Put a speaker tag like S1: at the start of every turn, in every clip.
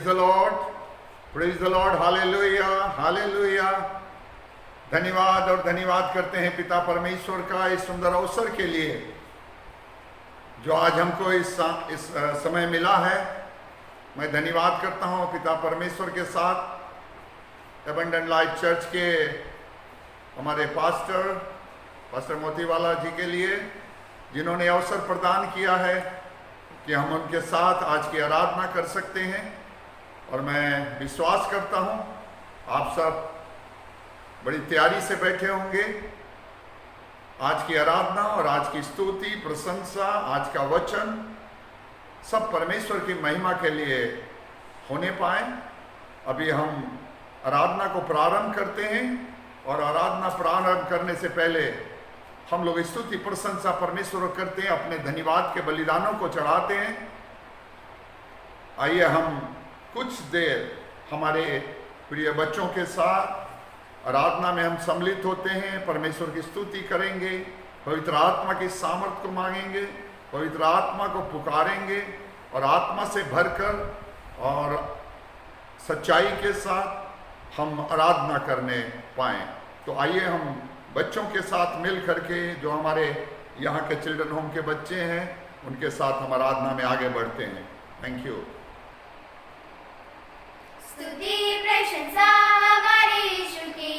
S1: The Lord, praise the Lord, hallelujah hallelujah. धन्यवाद और धन्यवाद करते हैं पिता परमेश्वर का इस सुंदर अवसर के लिए जो आज हमको इस समय मिला है। मैं धन्यवाद करता हूँ पिता परमेश्वर के साथ एबंडेंट लाइफ चर्च के हमारे पास्टर मोतीवाला जी के लिए, जिन्होंने अवसर प्रदान किया है कि हम उनके साथ आज की आराधना कर सकते हैं। और मैं विश्वास करता हूँ आप सब बड़ी तैयारी से बैठे होंगे आज की आराधना और आज की स्तुति प्रशंसा, आज का वचन सब परमेश्वर की महिमा के लिए होने पाए। अभी हम आराधना को प्रारंभ करते हैं और आराधना प्रारंभ करने से पहले हम लोग स्तुति प्रशंसा परमेश्वर करते हैं, अपने धन्यवाद के बलिदानों को चढ़ाते हैं। आइए हम कुछ देर हमारे प्रिय बच्चों के साथ आराधना में हम सम्मिलित होते हैं, परमेश्वर की स्तुति करेंगे, पवित्र आत्मा की सामर्थ को मांगेंगे, पवित्र आत्मा को पुकारेंगे और आत्मा से भरकर और सच्चाई के साथ हम आराधना करने पाएं। तो आइए हम बच्चों के साथ मिल करके, जो हमारे यहाँ के चिल्ड्रन होम के बच्चे हैं, उनके साथ हम आराधना में आगे बढ़ते हैं। Thank you.
S2: स्तुति प्रशंसा हमारे यीशु की,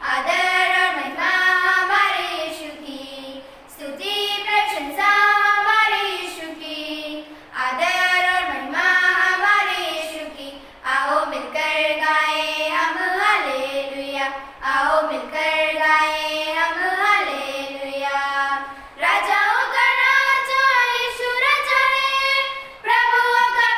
S2: आदर और महिमा हमारे यीशु की। स्तुति प्रशंसा हमारे यीशु की, आदर और महिमा हमारे यीशु की। आओ मिलकर गाएं हम हालेलुया, आओ मिलकर गाएं हम हालेलुया। राजाओं का राजा यीशु राजा है, प्रभुओं का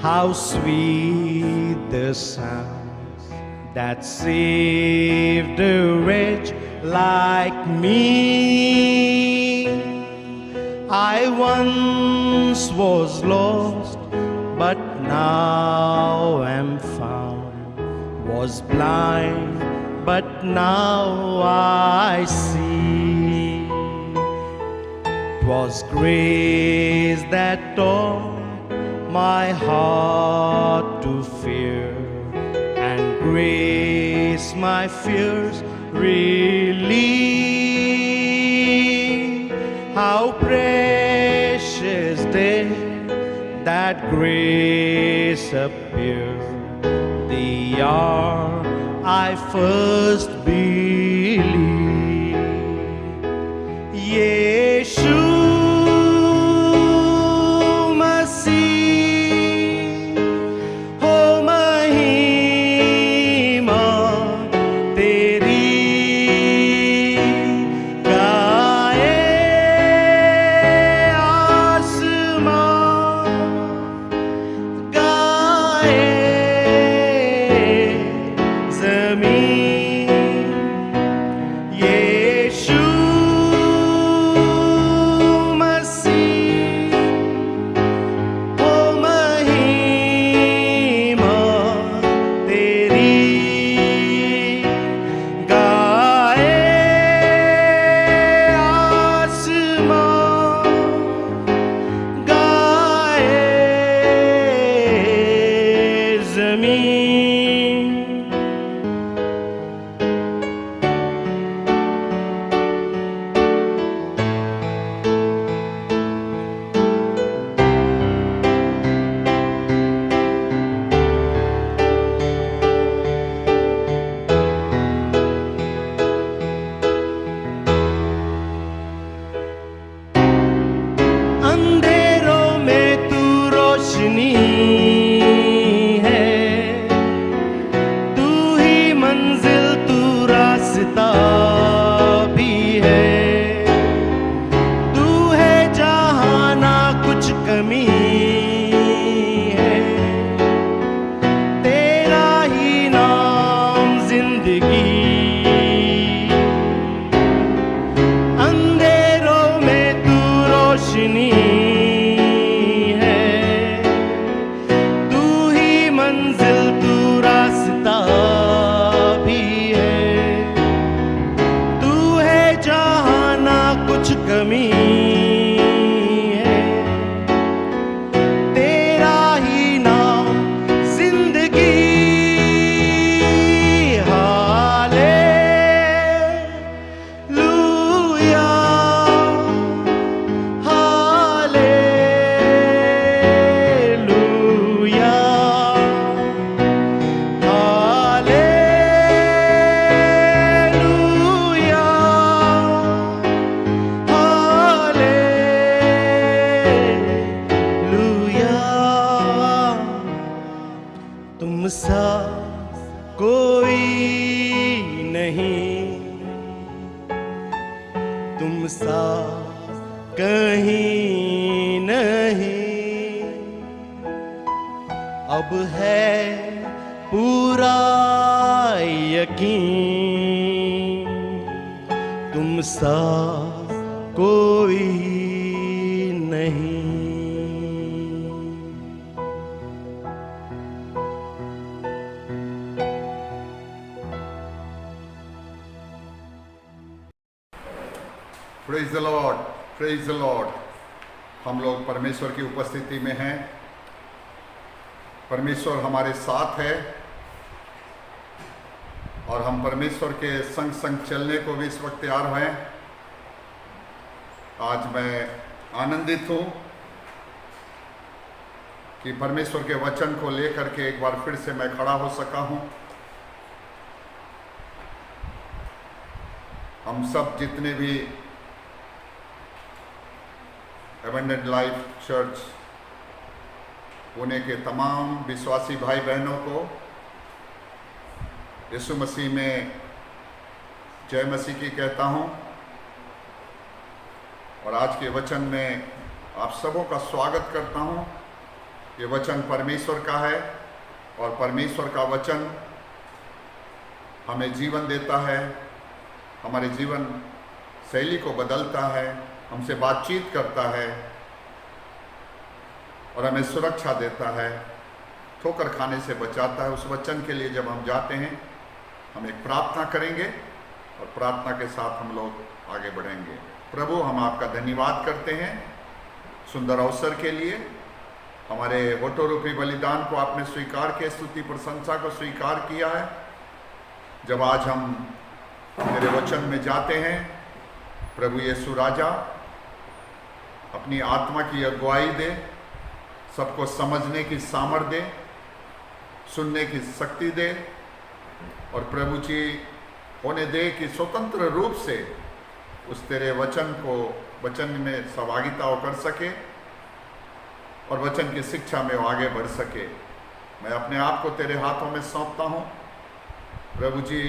S3: How sweet the sound that saved a wretch like me. I once was lost, but now am found. Was blind, but now I see. 'Twas grace that taught my heart to fear, and grace my fears relieve. How precious day that grace appeared, the hour I first believed. Yeshu सा कोई नहीं, तुम सा कहीं नहीं। अब है पूरा यकीन, तुम सा कोई नहीं।
S1: Praise the Lord, praise the Lord. हम लोग परमेश्वर की उपस्थिति में हैं। परमेश्वर हमारे साथ है और हम परमेश्वर के संग संग चलने को भी इस वक्त तैयार हैं। आज मैं आनंदित हूँ कि परमेश्वर के वचन को लेकर के एक बार फिर से मैं खड़ा हो सका हूँ। हम सब जितने भी एबंडेंट लाइफ चर्च पुणे के तमाम विश्वासी भाई बहनों को यीशु मसीह में जय मसीह की कहता हूं और आज के वचन में आप सबों का स्वागत करता हूं। ये वचन परमेश्वर का है और परमेश्वर का वचन हमें जीवन देता है, हमारे जीवन शैली को बदलता है, हमसे बातचीत करता है और हमें सुरक्षा देता है, ठोकर खाने से बचाता है। उस वचन के लिए जब हम जाते हैं हम एक प्रार्थना करेंगे और प्रार्थना के साथ हम लोग आगे बढ़ेंगे। प्रभु, हम आपका धन्यवाद करते हैं सुंदर अवसर के लिए। हमारे वोटो रूपी बलिदान को आपने स्वीकार किया, स्तुति प्रशंसा को स्वीकार किया है। जब आज हम तेरे वचन में जाते हैं, प्रभु यीशु राजा अपनी आत्मा की अगुवाई दे, सबको समझने की सामर्थ्य दे, सुनने की शक्ति दे और प्रभु जी होने दे कि स्वतंत्र रूप से उस तेरे वचन में सहभागिता हो कर सके और वचन की शिक्षा में वो आगे बढ़ सके। मैं अपने आप को तेरे हाथों में सौंपता हूँ। प्रभु जी,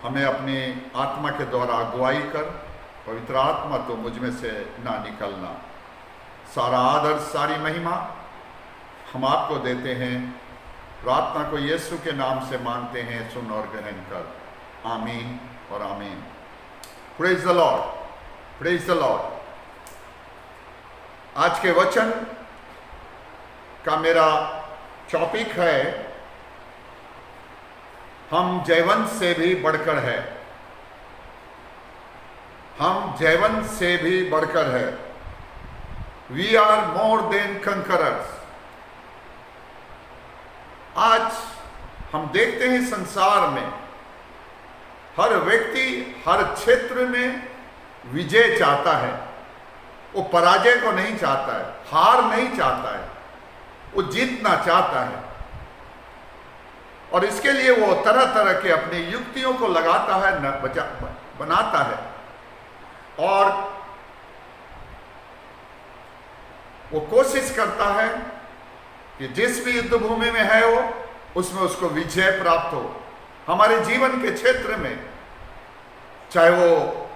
S1: हमें अपनी आत्मा के द्वारा अगुवाई कर, पवित्र आत्मा तो मुझ में से ना निकलना। सारा आदर, सारी महिमा हम आपको देते हैं। प्रार्थना को यीशु के नाम से मांगते हैं, सुन और ग्रहण कर। आमीन और आमीन। Praise the Lord, praise the Lord. आज के वचन का मेरा टॉपिक है, हम जयवंत से भी बढ़कर है। हम जयवंत से भी बढ़कर है। We are more than conquerors. आज हम देखते हैं संसार में हर व्यक्ति हर क्षेत्र में विजय चाहता है, वो पराजय को नहीं चाहता है, हार नहीं चाहता है, वो जीतना चाहता है। और इसके लिए वो तरह तरह के अपनी युक्तियों को लगाता है, बनाता है और वो कोशिश करता है कि जिस भी युद्ध भूमि में है वो उसमें उसको विजय प्राप्त हो। हमारे जीवन के क्षेत्र में, चाहे वो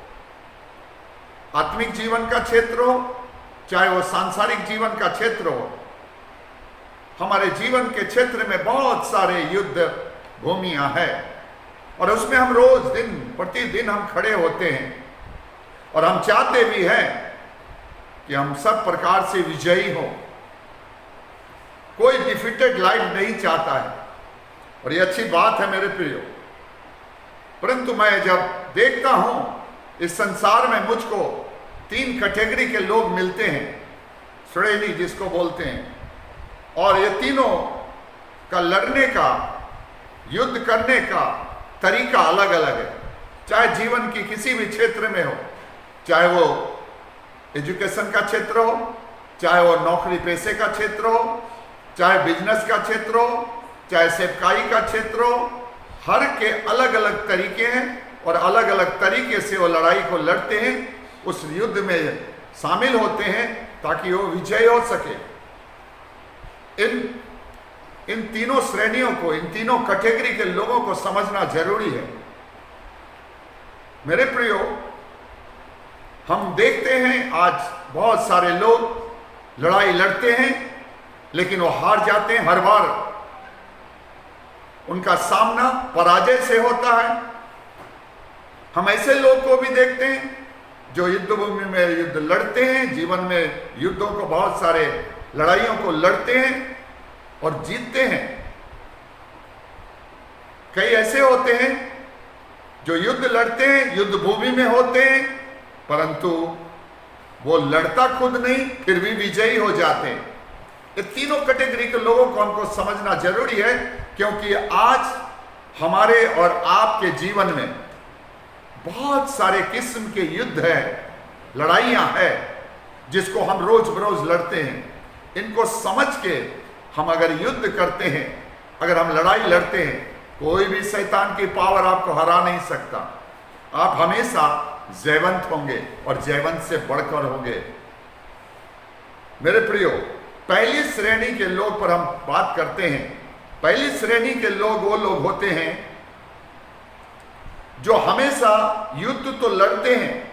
S1: आत्मिक जीवन का क्षेत्र हो, चाहे वो सांसारिक जीवन का क्षेत्र हो, हमारे जीवन के क्षेत्र में बहुत सारे युद्ध भूमियां हैं और उसमें हम रोज दिन प्रतिदिन हम खड़े होते हैं और हम चाहते भी हैं कि हम सब प्रकार से विजयी हो। कोई डिफीटेड लाइफ नहीं चाहता है और ये अच्छी बात है मेरे प्रियो। परंतु मैं जब देखता हूं इस संसार में मुझको 3 कैटेगरी के लोग मिलते हैं, श्रेणी जिसको बोलते हैं, और ये तीनों का लड़ने का, युद्ध करने का तरीका अलग अलग है। चाहे जीवन की किसी भी क्षेत्र में हो, चाहे वो एजुकेशन का क्षेत्र हो, चाहे वो नौकरी पेशे का क्षेत्र हो, चाहे बिजनेस का क्षेत्र हो, चाहे सेवकाई का क्षेत्र हो, हर के अलग अलग तरीके हैं और अलग अलग तरीके से वो लड़ाई को लड़ते हैं, उस युद्ध में शामिल होते हैं ताकि वो विजय हो सके। इन तीनों श्रेणियों को, इन तीनों कैटेगरी के लोगों को समझना जरूरी है। मेरे प्रियो, हम देखते हैं आज बहुत सारे लोग लड़ाई लड़ते हैं लेकिन वो हार जाते हैं। हर बार उनका सामना पराजय से होता है। हम ऐसे लोग को भी देखते हैं जो युद्ध भूमि में युद्ध लड़ते हैं, जीवन में युद्धों को, बहुत सारे लड़ाइयों को लड़ते हैं और जीतते हैं। कई ऐसे होते हैं जो युद्ध लड़ते हैं, युद्ध भूमि में होते हैं, परंतु वो लड़ता खुद नहीं, फिर भी विजयी हो जाते हैं। ये तीनों कैटेगरी के लोगों को हमको समझना जरूरी है, क्योंकि आज हमारे और आपके जीवन में बहुत सारे किस्म के युद्ध है, लड़ाइयां हैं, जिसको हम रोज बरोज लड़ते हैं। इनको समझ के हम अगर युद्ध करते हैं, अगर हम लड़ाई लड़ते हैं, कोई भी शैतान की पावर आपको हरा नहीं सकता। आप हमेशा जयवंत होंगे और जयवंत से बढ़कर होंगे। मेरे प्रियो, पहली श्रेणी के लोग पर हम बात करते हैं। पहली श्रेणी के लोग वो लोग होते हैं जो हमेशा युद्ध तो लड़ते हैं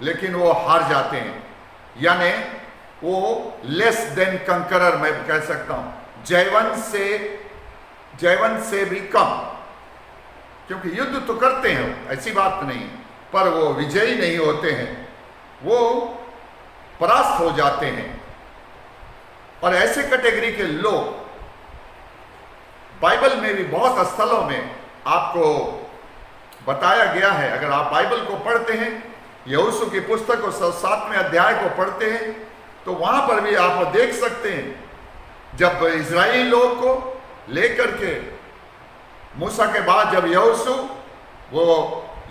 S1: लेकिन वो हार जाते हैं। यानी वो लेस देन कंकरर मैं कह सकता हूं, जयवंत से भी कम, क्योंकि युद्ध तो करते हैं, ऐसी बात नहीं, पर वो विजयी नहीं होते हैं, वो परास्त हो जाते हैं। और ऐसे कैटेगरी के लोग बाइबल में भी बहुत स्थलों में आपको बताया गया है। अगर आप बाइबल को पढ़ते हैं, यहोशू की पुस्तक को 7वें अध्याय को पढ़ते हैं, तो वहां पर भी आप देख सकते हैं जब इजरायली लोग को लेकर के मूसा के बाद जब यहोशू वो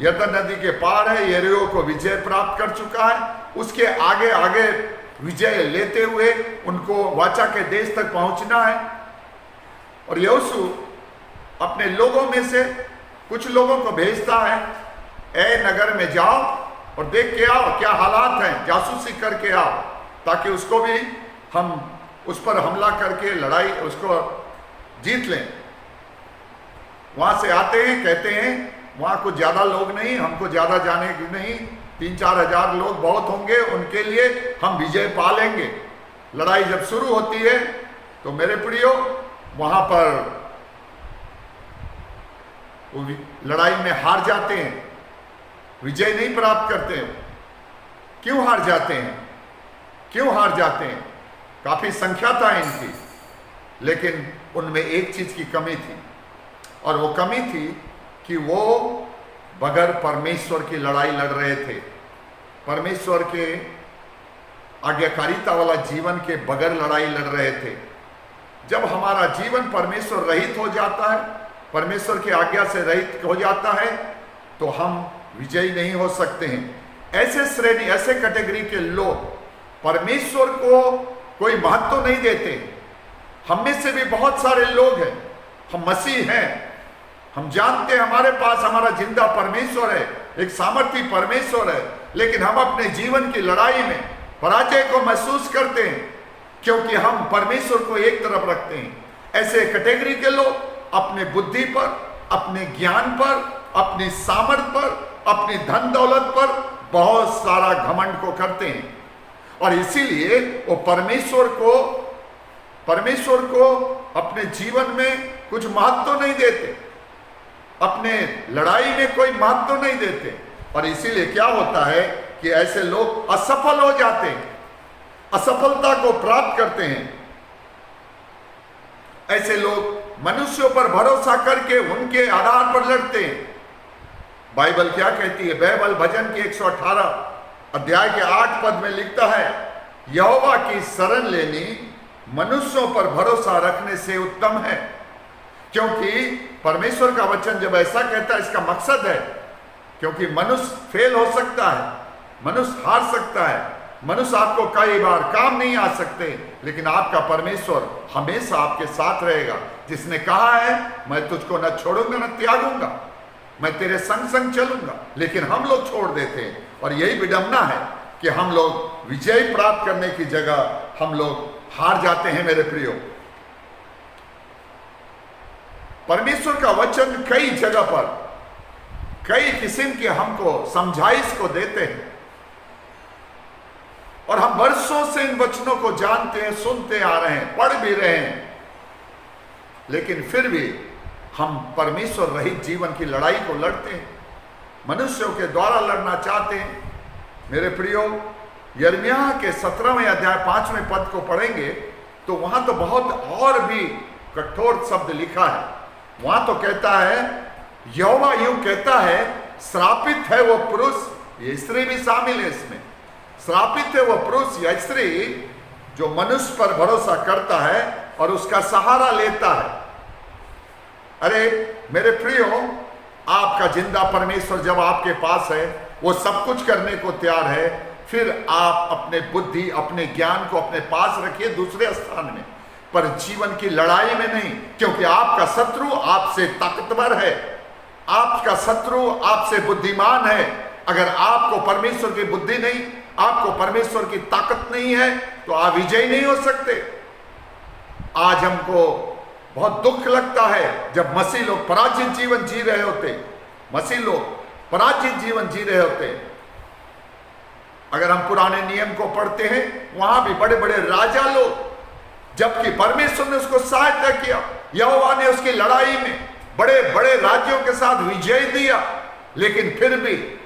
S1: यरदन नदी के पार है, यरीहो को विजय प्राप्त कर चुका है, उसके आगे आगे विजय लेते हुए उनको वाचा के देश तक पहुंचना है। और यहोशू अपने लोगों में से कुछ लोगों को भेजता है, ए नगर में जाओ और देख के आओ क्या हालात हैं, जासूसी करके आओ, ताकि उसको भी हम उस पर हमला करके लड़ाई उसको जीत लें। वहां से आते हैं, कहते हैं वहां कुछ ज्यादा लोग नहीं, हमको ज्यादा जाने की नहीं, 3-4 हजार लोग बहुत होंगे, उनके लिए हम विजय पा लेंगे। लड़ाई जब शुरू होती है तो मेरे प्रियो वहां पर लड़ाई में हार जाते हैं, विजय नहीं प्राप्त करते हैं। क्यों हार जाते हैं? क्यों हार जाते हैं? काफी संख्या था इनकी, लेकिन उनमें एक चीज की कमी थी, और वो कमी थी कि वो बगैर परमेश्वर की लड़ाई लड़ रहे थे। परमेश्वर के आज्ञाकारिता वाला जीवन के बगैर लड़ाई लड़ रहे थे। जब हमारा जीवन परमेश्वर रहित हो जाता है, परमेश्वर की आज्ञा से रहित हो जाता है, तो हम विजयी नहीं हो सकते हैं। ऐसे श्रेणी, ऐसे कैटेगरी के लोग परमेश्वर को कोई महत्व नहीं देते। हम में से भी बहुत सारे लोग हैं, हम मसीह हैं, हम जानते हैं हमारे पास हमारा जिंदा परमेश्वर है, एक सामर्थी परमेश्वर है, लेकिन हम अपने जीवन की लड़ाई में पराजय को महसूस करते हैं, क्योंकि हम परमेश्वर को एक तरफ रखते हैं। ऐसे कैटेगरी के लोग अपने बुद्धि पर, अपने ज्ञान पर, अपनी सामर्थ पर, अपनी धन दौलत पर बहुत सारा घमंड को करते हैं, और इसीलिए वो परमेश्वर को अपने जीवन में कुछ महत्व नहीं देते, अपने लड़ाई में कोई महत्व नहीं देते। और इसीलिए क्या होता है कि ऐसे लोग असफल हो जाते हैं, असफलता को प्राप्त करते हैं। ऐसे लोग मनुष्यों पर भरोसा करके उनके आधार पर लड़ते हैं। बाइबल क्या कहती है? बाइबल भजन की 118 अध्याय के 8 पद में लिखता है, यहोवा की शरण लेनी मनुष्यों पर भरोसा रखने से उत्तम है। क्योंकि परमेश्वर का वचन जब ऐसा कहता है, इसका मकसद है, क्योंकि मनुष्य फेल हो सकता है, मनुष्य हार सकता है, मनुष्य आपको कई बार काम नहीं आ सकते, लेकिन आपका परमेश्वर हमेशा आपके साथ रहेगा, जिसने कहा है मैं तुझको न छोड़ूंगा न त्यागूंगा, मैं तेरे संग संग चलूंगा। लेकिन हम लोग छोड़ देते हैं, और यही विडंबना है कि हम लोग विजय प्राप्त करने की जगह हम लोग हार जाते हैं। मेरे प्रियो, परमेश्वर का वचन कई जगह पर कई किस्म के हमको समझाइश को देते हैं, और हम वर्षों से इन वचनों को जानते हैं, सुनते आ रहे हैं, पढ़ भी रहे हैं, लेकिन फिर भी हम परमेश्वर रहित जीवन की लड़ाई को लड़ते हैं, मनुष्यों के द्वारा लड़ना चाहते हैं। मेरे प्रियो, यिर्मयाह के 17वें अध्याय 5वें पद को पढ़ेंगे तो वहां तो बहुत और भी कठोर शब्द लिखा है। वहां तो कहता है, यहोवा यूं कहता है, श्रापित है वो पुरुष, ये स्त्री भी शामिल है इसमें, श्रापित है वो पुरुष या स्त्री जो मनुष्य पर भरोसा करता है और उसका सहारा लेता है। अरे मेरे प्रियो, आपका जिंदा परमेश्वर जब आपके पास है, वो सब कुछ करने को तैयार है, फिर आप अपने बुद्धि, अपने ज्ञान को अपने पास रखिए दूसरे स्थान में, पर जीवन की लड़ाई में नहीं, क्योंकि आपका शत्रु आपसे ताकतवर है, आपका शत्रु आपसे बुद्धिमान है। अगर आपको परमेश्वर की बुद्धि नहीं, आपको परमेश्वर की ताकत नहीं है, तो आप विजयी नहीं हो सकते। आज हमको बहुत दुख लगता है जब मसीह लोग पराजित जीवन जी रहे होते, मसीह लोग पराजित जीवन जी रहे होते, अगर हम पुराने नियम को पढ़ते हैं, वहां भी बड़े बड़े राजा लोग, जबकि परमेश्वर ने उसको सहायता किया, यहोवा ने उसकी लड़ाई में बड़े बड़े राज्यों के साथ विजय दिया, लेकिन फिर भी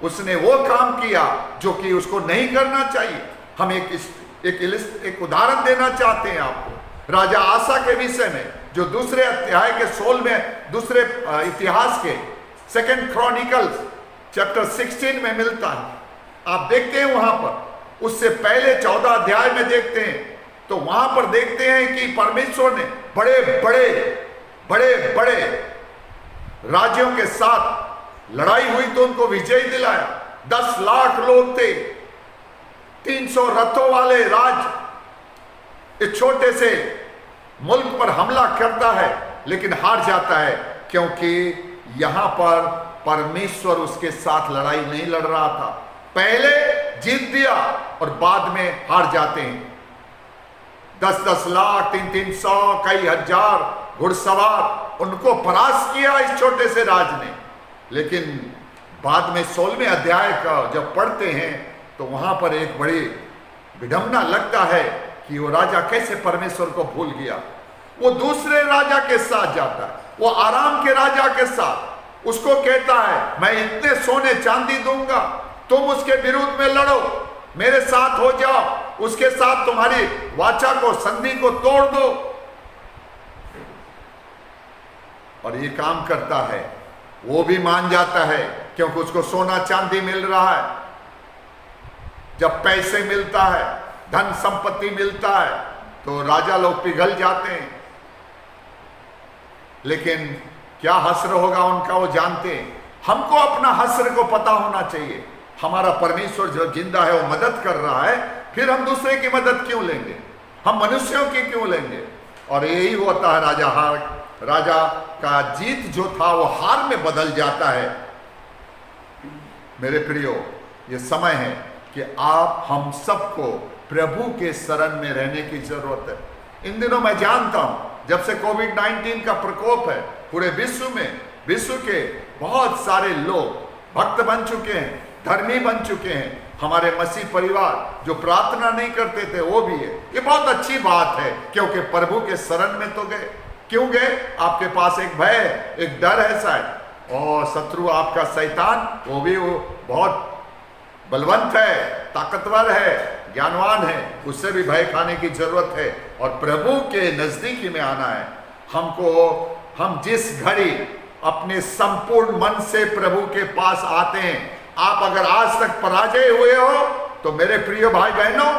S1: उसने वो काम किया जो कि उसको नहीं करना चाहिए। हम एक उदाहरण देना चाहते हैं आपको राजा आसा के विषय में, जो दूसरे अध्याय के 16 में, दूसरे इतिहास के 2 क्रॉनिकल्स चैप्टर 16 में मिलता है। आप देखते हैं वहां पर, उससे पहले 14 अध्याय में देखते हैं तो वहां पर देखते हैं कि परमेश्वर ने बड़े बड़े राज्यों के साथ लड़ाई हुई तो उनको विजय दिलाया। 10 लाख लोग थे, 300 रथों वाले राज इस छोटे से मुल्क पर हमला करता है, लेकिन हार जाता है, क्योंकि यहां पर परमेश्वर उसके साथ लड़ाई नहीं लड़ रहा था। पहले जीत दिया और बाद में हार जाते हैं। 10-10 लाख, 300 कई हजार घुड़सवार, उनको परास्त किया इस छोटे से राज ने। लेकिन बाद में 16वें अध्याय का जब पढ़ते हैं तो वहां पर एक बड़ी विडंबना लगता है कि वो राजा कैसे परमेश्वर को भूल गया। वो दूसरे राजा के साथ जाता है, वो आराम के राजा के साथ, उसको कहता है मैं इतने सोने चांदी दूंगा, तुम उसके विरुद्ध में लड़ो, मेरे साथ हो जाओ, उसके साथ तुम्हारी वाचा को, संधि को तोड़ दो। और ये काम करता है, वो भी मान जाता है, क्योंकि उसको सोना चांदी मिल रहा है। जब पैसे मिलता है, धन संपत्ति मिलता है, तो राजा लोग पिघल जाते हैं। लेकिन क्या हश्र होगा उनका, वो जानते हैं। हमको अपना हश्र को पता होना चाहिए। हमारा परमेश्वर जो जिंदा है वो मदद कर रहा है, फिर हम दूसरे की मदद क्यों लेंगे, हम मनुष्यों की क्यों लेंगे। और यही होता है, राजा का जीत जो था वो हार में बदल जाता है। मेरे प्रियो, ये समय है कि आप हम सबको प्रभु के शरण में रहने की जरूरत है। इन दिनों मैं जानता हूं, जब से कोविड-19 का प्रकोप है पूरे विश्व में, विश्व के बहुत सारे लोग भक्त बन चुके हैं, धर्मी बन चुके हैं। हमारे मसीह परिवार जो प्रार्थना नहीं करते थे वो भी है। ये बहुत अच्छी बात है, क्योंकि प्रभु के शरण में तो गए। क्यों गए? आपके पास एक भय है, एक डर है शायद, और शत्रु आपका शैतान वो बहुत बलवंत है, ताकतवर है, ज्ञानवान है, उससे भी भय खाने की जरूरत है और प्रभु के नजदीकी में आना है हमको। हम जिस घड़ी अपने संपूर्ण मन से प्रभु के पास आते हैं, आप अगर आज तक पराजय हुए हो तो मेरे प्रिय भाई बहनों,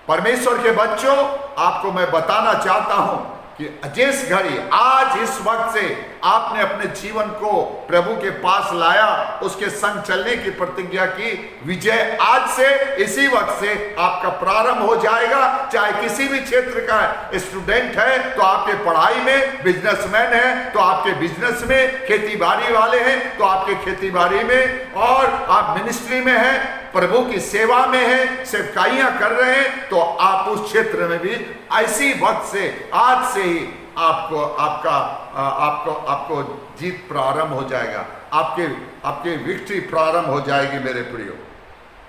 S1: परमेश्वर के बच्चों, आपको मैं बताना चाहता हूं कि जिस घड़ी आज इस वक्त से आपने अपने जीवन को प्रभु के पास लाया, उसके संग चलने की प्रतिज्ञा की, विजय आज से इसी वक्त से आपका प्रारंभ हो जाएगा। चाहे किसी भी क्षेत्र का स्टूडेंट है तो आपके पढ़ाई में, बिजनेसमैन है तो आपके बिजनेस में, खेती बाड़ी वाले हैं तो आपके खेती बाड़ी में, और आप मिनिस्ट्री में हैं, प्रभु की सेवा में है, सेवकाइयां कर रहे हैं, तो आप उस क्षेत्र में भी ऐसी वक्त से, आज से ही आपको जीत प्रारंभ हो जाएगा, आपके विक्ट्री प्रारंभ हो जाएगी। मेरे प्रियो,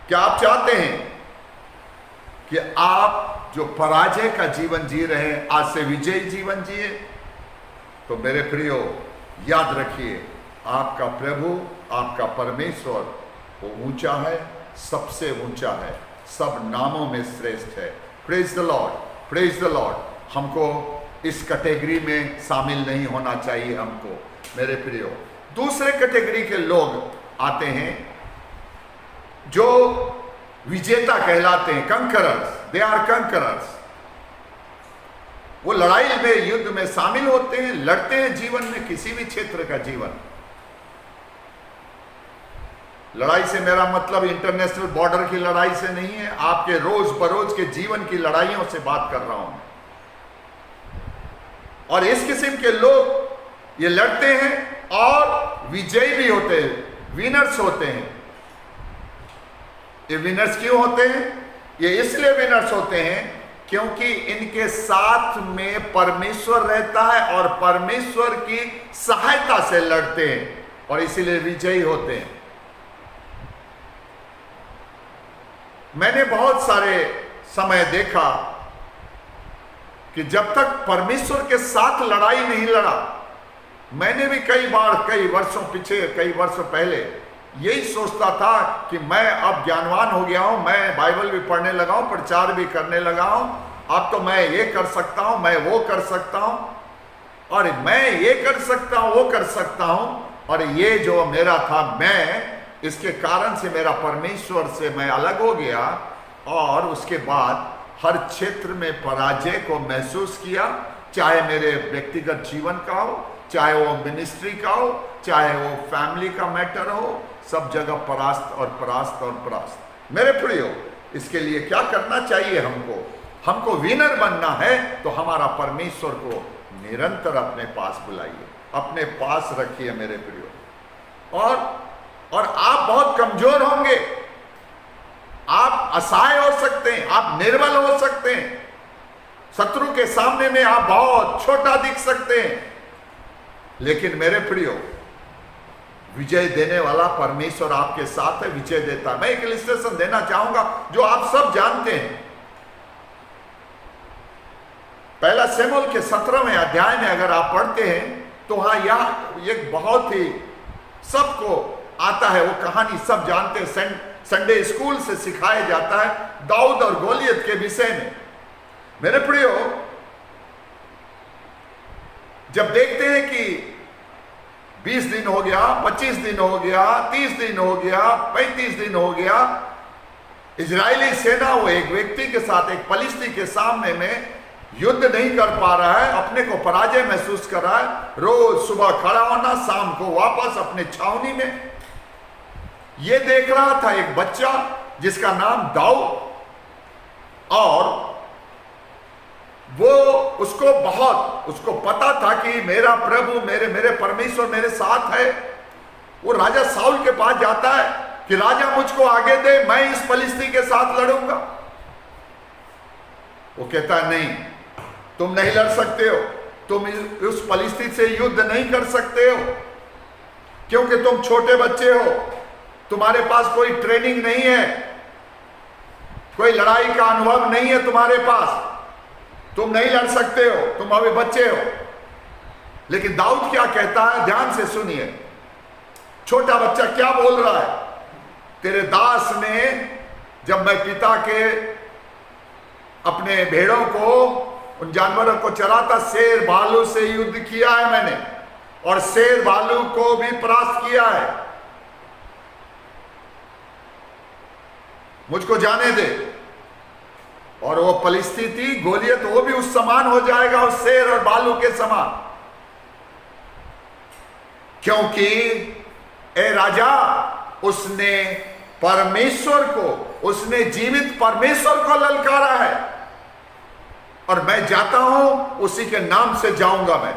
S1: क्या आप चाहते हैं कि आप जो पराजय का जीवन जी रहे हैं आज से विजयी जीवन जिए? तो मेरे प्रियो, याद रखिए, आपका प्रभु, आपका परमेश्वर वो ऊंचा है, सबसे ऊंचा है, सब नामों में श्रेष्ठ है। Praise the Lord, praise the Lord. हमको इस कैटेगरी में शामिल नहीं होना चाहिए हमको। मेरे प्रियो, दूसरे कैटेगरी के लोग आते हैं जो विजेता कहलाते हैं, कंकरर्स, दे आर कंकरर्स। वो लड़ाई में, युद्ध में शामिल होते हैं, लड़ते हैं जीवन में, किसी भी क्षेत्र का जीवन। लड़ाई से मेरा मतलब इंटरनेशनल बॉर्डर की लड़ाई से नहीं है, आपके रोज बरोज के जीवन की लड़ाइयों से बात कर रहा हूं। और इस किस्म के लोग ये लड़ते हैं और विजयी भी होते हैं, विनर्स होते हैं। ये विनर्स क्यों होते हैं? ये इसलिए विनर्स होते हैं क्योंकि इनके साथ में परमेश्वर रहता है और परमेश्वर की सहायता से लड़ते हैं और इसीलिए विजयी होते हैं। मैंने बहुत सारे समय देखा कि जब तक परमेश्वर के साथ लड़ाई नहीं लड़ा, मैंने भी कई बार, कई वर्षों पीछे, कई वर्षों पहले यही सोचता था कि मैं अब ज्ञानवान हो गया हूं, मैं बाइबल भी पढ़ने लगा हूं, प्रचार भी करने लगा हूं, अब तो मैं ये कर सकता हूं, मैं वो कर सकता हूं, और मैं ये कर सकता हूं, वो कर सकता हूं, और ये जो मेरा था, मैं इसके कारण से मेरा परमेश्वर से मैं अलग हो गया, और उसके बाद हर क्षेत्र में पराजय को महसूस किया, चाहे मेरे व्यक्तिगत जीवन का हो, चाहे वो मिनिस्ट्री का हो, चाहे वो फैमिली का मैटर हो, सब जगह परास्त और परास्त और परास्त। मेरे प्रियो, इसके लिए क्या करना चाहिए? हमको विनर बनना है तो हमारा परमेश्वर को निरंतर अपने पास बुलाइए, अपने पास रखिए मेरे प्रियो। और आप बहुत कमजोर होंगे, आप असहाय हो सकते हैं, आप निर्बल हो सकते हैं, शत्रु के सामने में आप बहुत छोटा दिख सकते हैं, लेकिन मेरे प्रियो, विजय देने वाला परमेश्वर आपके साथ है, विजय देता है। मैं एक इलस्ट्रेशन देना चाहूंगा जो आप सब जानते हैं। पहला शमूएल के 17वें अध्याय में अगर आप पढ़ते हैं तो हाँ, यह एक बहुत ही सबको आता है, वो कहानी सब जानते हैं, संडे स्कूल से सिखाया जाता है, दाऊद और गोलियत के विषय में। मेरे प्रियो, जब देखते हैं कि 20 दिन हो गया, 25 दिन हो गया, 30 दिन हो गया, 35 दिन हो गया, इजरायली सेना वो एक व्यक्ति के साथ, एक फलिस्ती के सामने में युद्ध नहीं कर पा रहा है, अपने को पराजय महसूस कर रहा है, रोज सुबह खड़ा होना, शाम को वापस अपने छावनी में। ये देख रहा था एक बच्चा जिसका नाम दाऊद, और वो उसको पता था कि मेरा प्रभु, मेरे परमेश्वर मेरे साथ है। वो राजा साउल के पास जाता है कि राजा मुझको आगे दे, मैं इस फलिस्ती के साथ लड़ूंगा। वो कहता है नहीं, तुम नहीं लड़ सकते हो, तुम उस फलिस्ती से युद्ध नहीं कर सकते हो, क्योंकि तुम छोटे बच्चे हो, तुम्हारे पास कोई ट्रेनिंग नहीं है, कोई लड़ाई का अनुभव नहीं है तुम्हारे पास, तुम नहीं लड़ सकते हो, तुम अभी बच्चे हो। लेकिन दाऊद क्या कहता है, ध्यान से सुनिए, छोटा बच्चा क्या बोल रहा है, तेरे दास ने, जब मैं पिता के अपने भेड़ों को, उन जानवरों को चराता, शेर भालू से युद्ध किया है मैंने, और शेर भालू को भी परास्त किया है, मुझको जाने दे। और वो फलिस्ती थी गोलियत, वो भी उस समान हो जाएगा, उस शेर और भालू के समान, क्योंकि ए राजा, उसने परमेश्वर को, उसने जीवित परमेश्वर को ललकारा है, और मैं जाता हूं, उसी के नाम से जाऊंगा मैं।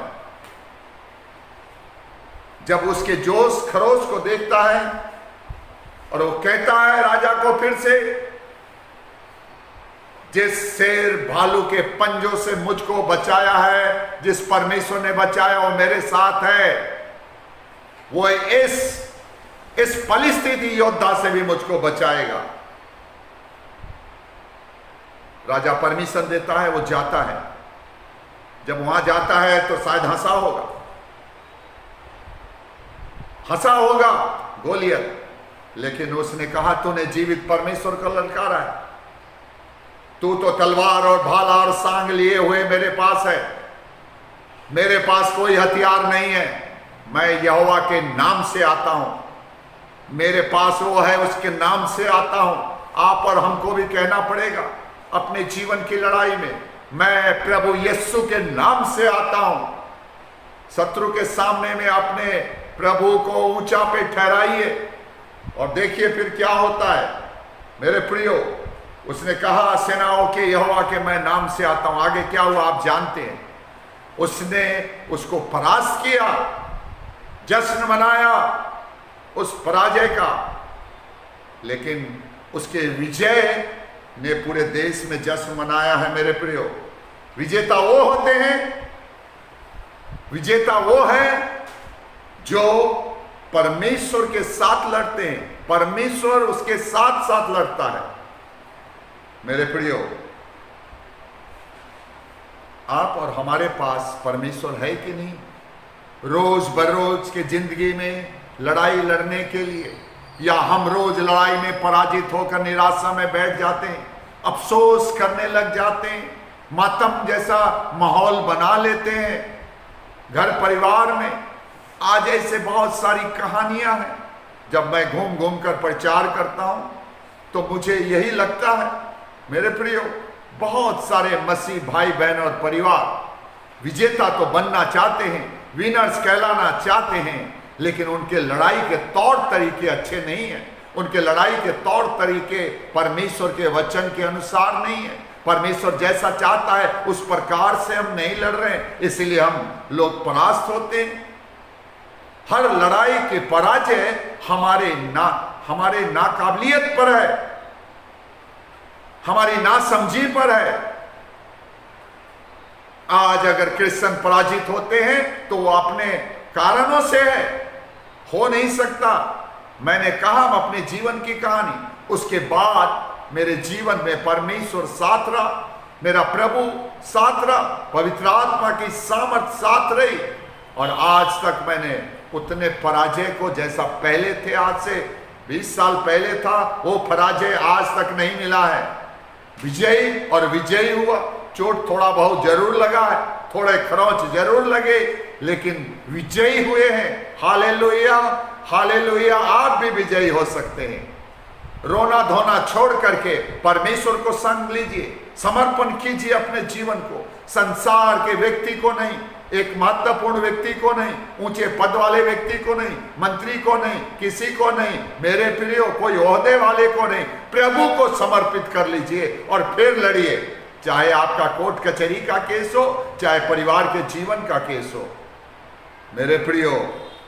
S1: जब उसके जोश खरोश को देखता है, और वो कहता है राजा को फिर से, जिस शेर भालू के पंजों से मुझको बचाया है, जिस परमेश्वर ने बचाया वो मेरे साथ है, वो इस फलिस्ती योद्धा से भी मुझको बचाएगा। राजा परमिशन देता है, वो जाता है। जब वहां जाता है तो शायद हंसा होगा गोलियत, लेकिन उसने कहा तूने जीवित परमेश्वर को ललकारा है, तू तो तलवार और भाला और सांग लिए हुए मेरे पास है, मेरे पास कोई हथियार नहीं है, मैं यहोवा के नाम से आता हूं, मेरे पास वो है, उसके नाम से आता हूं। आप और हमको भी कहना पड़ेगा अपने जीवन की लड़ाई में, मैं प्रभु यीशु के नाम से आता हूं। शत्रु के सामने में अपने प्रभु को ऊंचा पे ठहराइए, और देखिए फिर क्या होता है। मेरे प्रियो, उसने कहा सेनाओं के यहोवा के मैं नाम से आता हूं। आगे क्या हुआ आप जानते हैं, उसने उसको परास्त किया, जश्न मनाया उस पराजय का, लेकिन उसके विजय ने पूरे देश में जश्न मनाया है। मेरे प्रियो, विजेता वो होते हैं, विजेता वो है जो परमेश्वर के साथ लड़ते हैं, परमेश्वर उसके साथ साथ लड़ता है। मेरे प्रियो, आप और हमारे पास परमेश्वर है कि नहीं? रोज बरोज के जिंदगी में लड़ाई लड़ने के लिए, या हम रोज लड़ाई में पराजित होकर निराशा में बैठ जाते हैं, अफसोस करने लग जाते हैं, मातम जैसा माहौल बना लेते हैं घर परिवार में। आज ऐसे बहुत सारी कहानियां हैं। जब मैं घूम घूम कर प्रचार करता हूं तो मुझे यही लगता है मेरे प्रियो, बहुत सारे मसीह भाई बहन और परिवार विजेता तो बनना चाहते हैं, विनर्स कहलाना चाहते हैं, लेकिन उनके लड़ाई के तौर तरीके अच्छे नहीं हैं। उनके लड़ाई के तौर तरीके परमेश्वर के वचन के अनुसार नहीं है। परमेश्वर जैसा चाहता है उस प्रकार से हम नहीं लड़ रहे हैं, इसलिए हम लोग परास्त होते हैं। हर लड़ाई के पराजय हमारे नाकाबिलियत पर है, हमारी नासमझी पर है। आज अगर क्रिश्चियन पराजित होते हैं तो वो अपने कारणों से है, हो नहीं सकता। मैंने कहा हम अपने जीवन की कहानी, उसके बाद मेरे जीवन में परमेश्वर साथ रहा, मेरा प्रभु साथ रहा, पवित्र आत्मा की सामर्थ साथ रही, और आज तक मैंने उतने पराजय को जैसा पहले थे, आज से 20 साल पहले था, वो पराजय आज तक नहीं मिला है। विजयी और विजयी हुआ। चोट थोड़ा बहुत जरूर लगा है, थोड़े खरोंच जरूर लगे, लेकिन विजयी हुए हैं। Hallelujah, hallelujah. आप भी विजयी हो सकते हैं। रोना धोना छोड़ करके परमेश्वर को संग लीजिए, समर्पण कीजिए अपने जीवन को, संसार के व्यक्ति को नहीं, एक महत्वपूर्ण व्यक्ति को नहीं, ऊंचे पद वाले व्यक्ति को नहीं, मंत्री को नहीं, किसी को नहीं, मेरे प्रियो कोई ओहदे वाले को नहीं, प्रभु को समर्पित कर लीजिए और फिर लड़िए। चाहे आपका कोर्ट कचहरी का केस हो, चाहे परिवार के जीवन का केस हो, मेरे प्रियो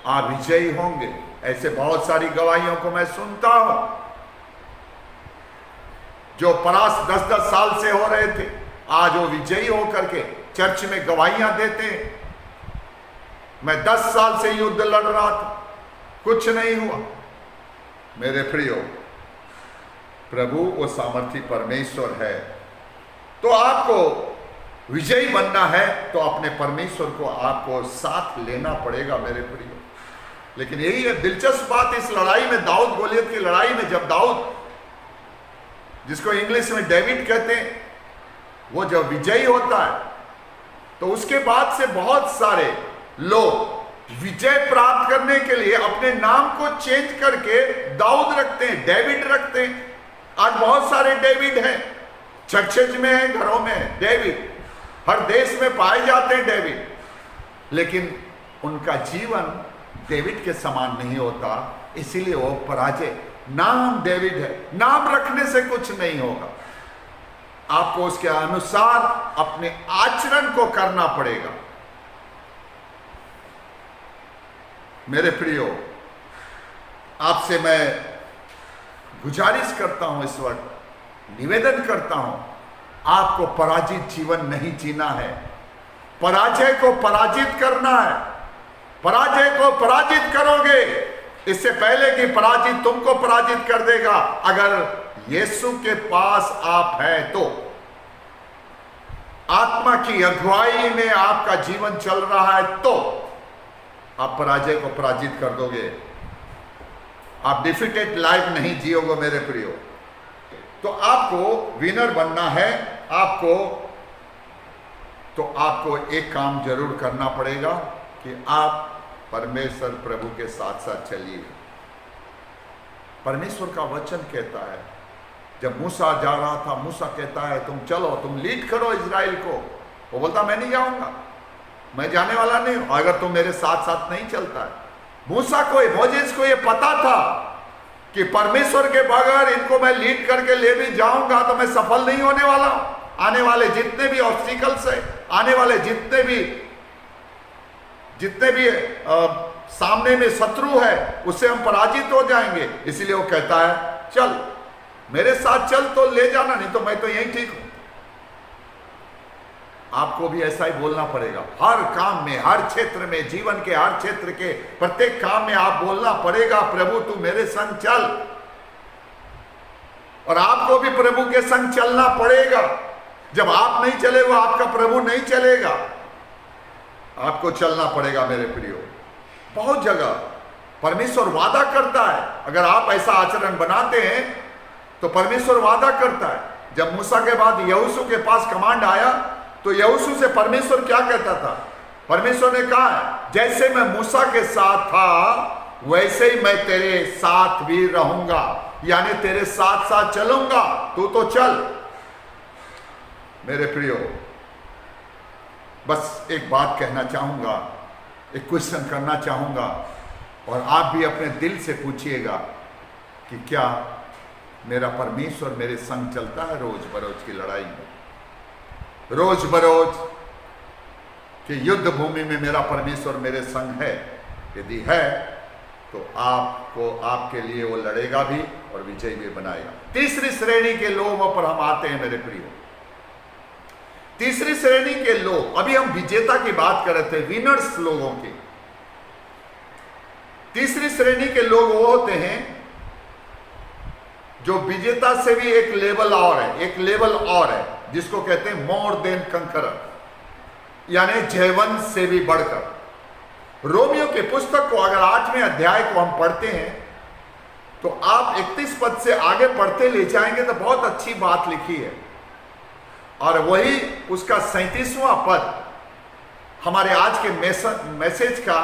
S1: आप विजयी होंगे। ऐसे बहुत सारी गवाहियों को मैं सुनता हूं जो परास्त 10-10 साल से हो रहे थे, आज वो विजयी होकर के चर्च में गवाहियां देते हैं। मैं 10 साल से युद्ध लड़ रहा था, कुछ नहीं हुआ। मेरे प्रियो, प्रभु वो सामर्थी परमेश्वर है। तो आपको विजयी बनना है तो अपने परमेश्वर को आपको साथ लेना पड़ेगा मेरे प्रियो। लेकिन यही है दिलचस्प बात इस लड़ाई में, दाऊद गोलियत की लड़ाई में, जब दाऊद, जिसको इंग्लिश में डेविड कहते हैं, वो जब विजयी होता है तो उसके बाद से बहुत सारे लोग विजय प्राप्त करने के लिए अपने नाम को चेंज करके दाऊद रखते हैं, डेविड रखते हैं। आज बहुत सारे डेविड हैं, चर्चेज में हैं, घरों में हैं डेविड, हर देश में पाए जाते हैं डेविड, लेकिन उनका जीवन डेविड के समान नहीं होता, इसीलिए वो पराजय। नाम डेविड है, नाम रखने से कुछ नहीं होगा, आपको उसके अनुसार अपने आचरण को करना पड़ेगा। मेरे प्रियो, आपसे मैं गुजारिश करता हूं, इस वक्त निवेदन करता हूं, आपको पराजित जीवन नहीं जीना है, पराजय को पराजित करना है। पराजय को पराजित करोगे, इससे पहले कि पराजित तुमको पराजित कर देगा, अगर यीशु के पास आप हैं तो, आत्मा की अगुवाई में आपका जीवन चल रहा है तो आप पराजय को पराजित कर दोगे। आप डिफीटेड लाइफ नहीं जियोगे मेरे प्रियो। तो आपको विनर बनना है, आपको एक काम जरूर करना पड़ेगा कि आप परमेश्वर प्रभु के साथ साथ चलिए। परमेश्वर का वचन कहता है, जब मूसा जा रहा था, मूसा कहता है तुम चलो, तुम लीड करो इजराइल को। वो बोलता मैं नहीं जाऊंगा, मैं जाने वाला नहीं हूं अगर तुम मेरे साथ साथ नहीं चलता है। मूसा को, मोजेस को ये पता था कि परमेश्वर के बगैर इनको मैं लीड करके ले भी जाऊंगा तो मैं सफल नहीं होने वाला हूं। आने वाले जितने भी ऑब्स्टिकल्स है, आने वाले जितने भी सामने में शत्रु है, उससे हम पराजित हो जाएंगे। इसलिए वो कहता है चल मेरे साथ चल तो ले जाना, नहीं तो मैं तो यहीं ठीक हूं। आपको भी ऐसा ही बोलना पड़ेगा। हर काम में, हर क्षेत्र में, जीवन के हर क्षेत्र के प्रत्येक काम में आप बोलना पड़ेगा, प्रभु तू मेरे संग चल। और आपको भी प्रभु के संग चलना पड़ेगा। जब आप नहीं चले वो आपका प्रभु नहीं चलेगा, आपको चलना पड़ेगा मेरे प्रियो। बहुत जगह परमेश्वर वादा करता है, अगर आप ऐसा आचरण बनाते हैं तो परमेश्वर वादा करता है। जब मूसा के बाद यहोशू के पास कमांड आया तो यहोशू से परमेश्वर क्या कहता था? परमेश्वर ने कहा, जैसे मैं मूसा के साथ था वैसे ही मैं तेरे साथ भी रहूंगा, यानी तेरे साथ साथ चलूंगा, तू तो चल। मेरे प्रियो, बस एक बात कहना चाहूंगा, एक क्वेश्चन करना चाहूंगा, और आप भी अपने दिल से पूछिएगा कि क्या मेरा परमेश्वर मेरे संग चलता है रोज बरोज की लड़ाई में? रोज बरोज कि युद्ध भूमि में मेरा परमेश्वर मेरे संग है? यदि है तो आपको, आपके लिए वो लड़ेगा भी और विजय भी बनाएगा। तीसरी श्रेणी के लोगों पर हम आते हैं मेरे प्रियो। तीसरी श्रेणी के लोग, अभी हम विजेता की बात कर रहे थे, विनर्स लोगों की। तीसरी श्रेणी के लोग वो होते हैं जो विजेता से भी एक लेवल और है, एक लेवल और है, जिसको कहते हैं मोर देन कंकरर, यानी जयवंत से भी बढ़कर। रोमियो के पुस्तक को अगर 8वें अध्याय को हम पढ़ते हैं तो आप 31 पद से आगे पढ़ते ले जाएंगे तो बहुत अच्छी बात लिखी है, और वही उसका 37वां पद हमारे आज के मैसेज का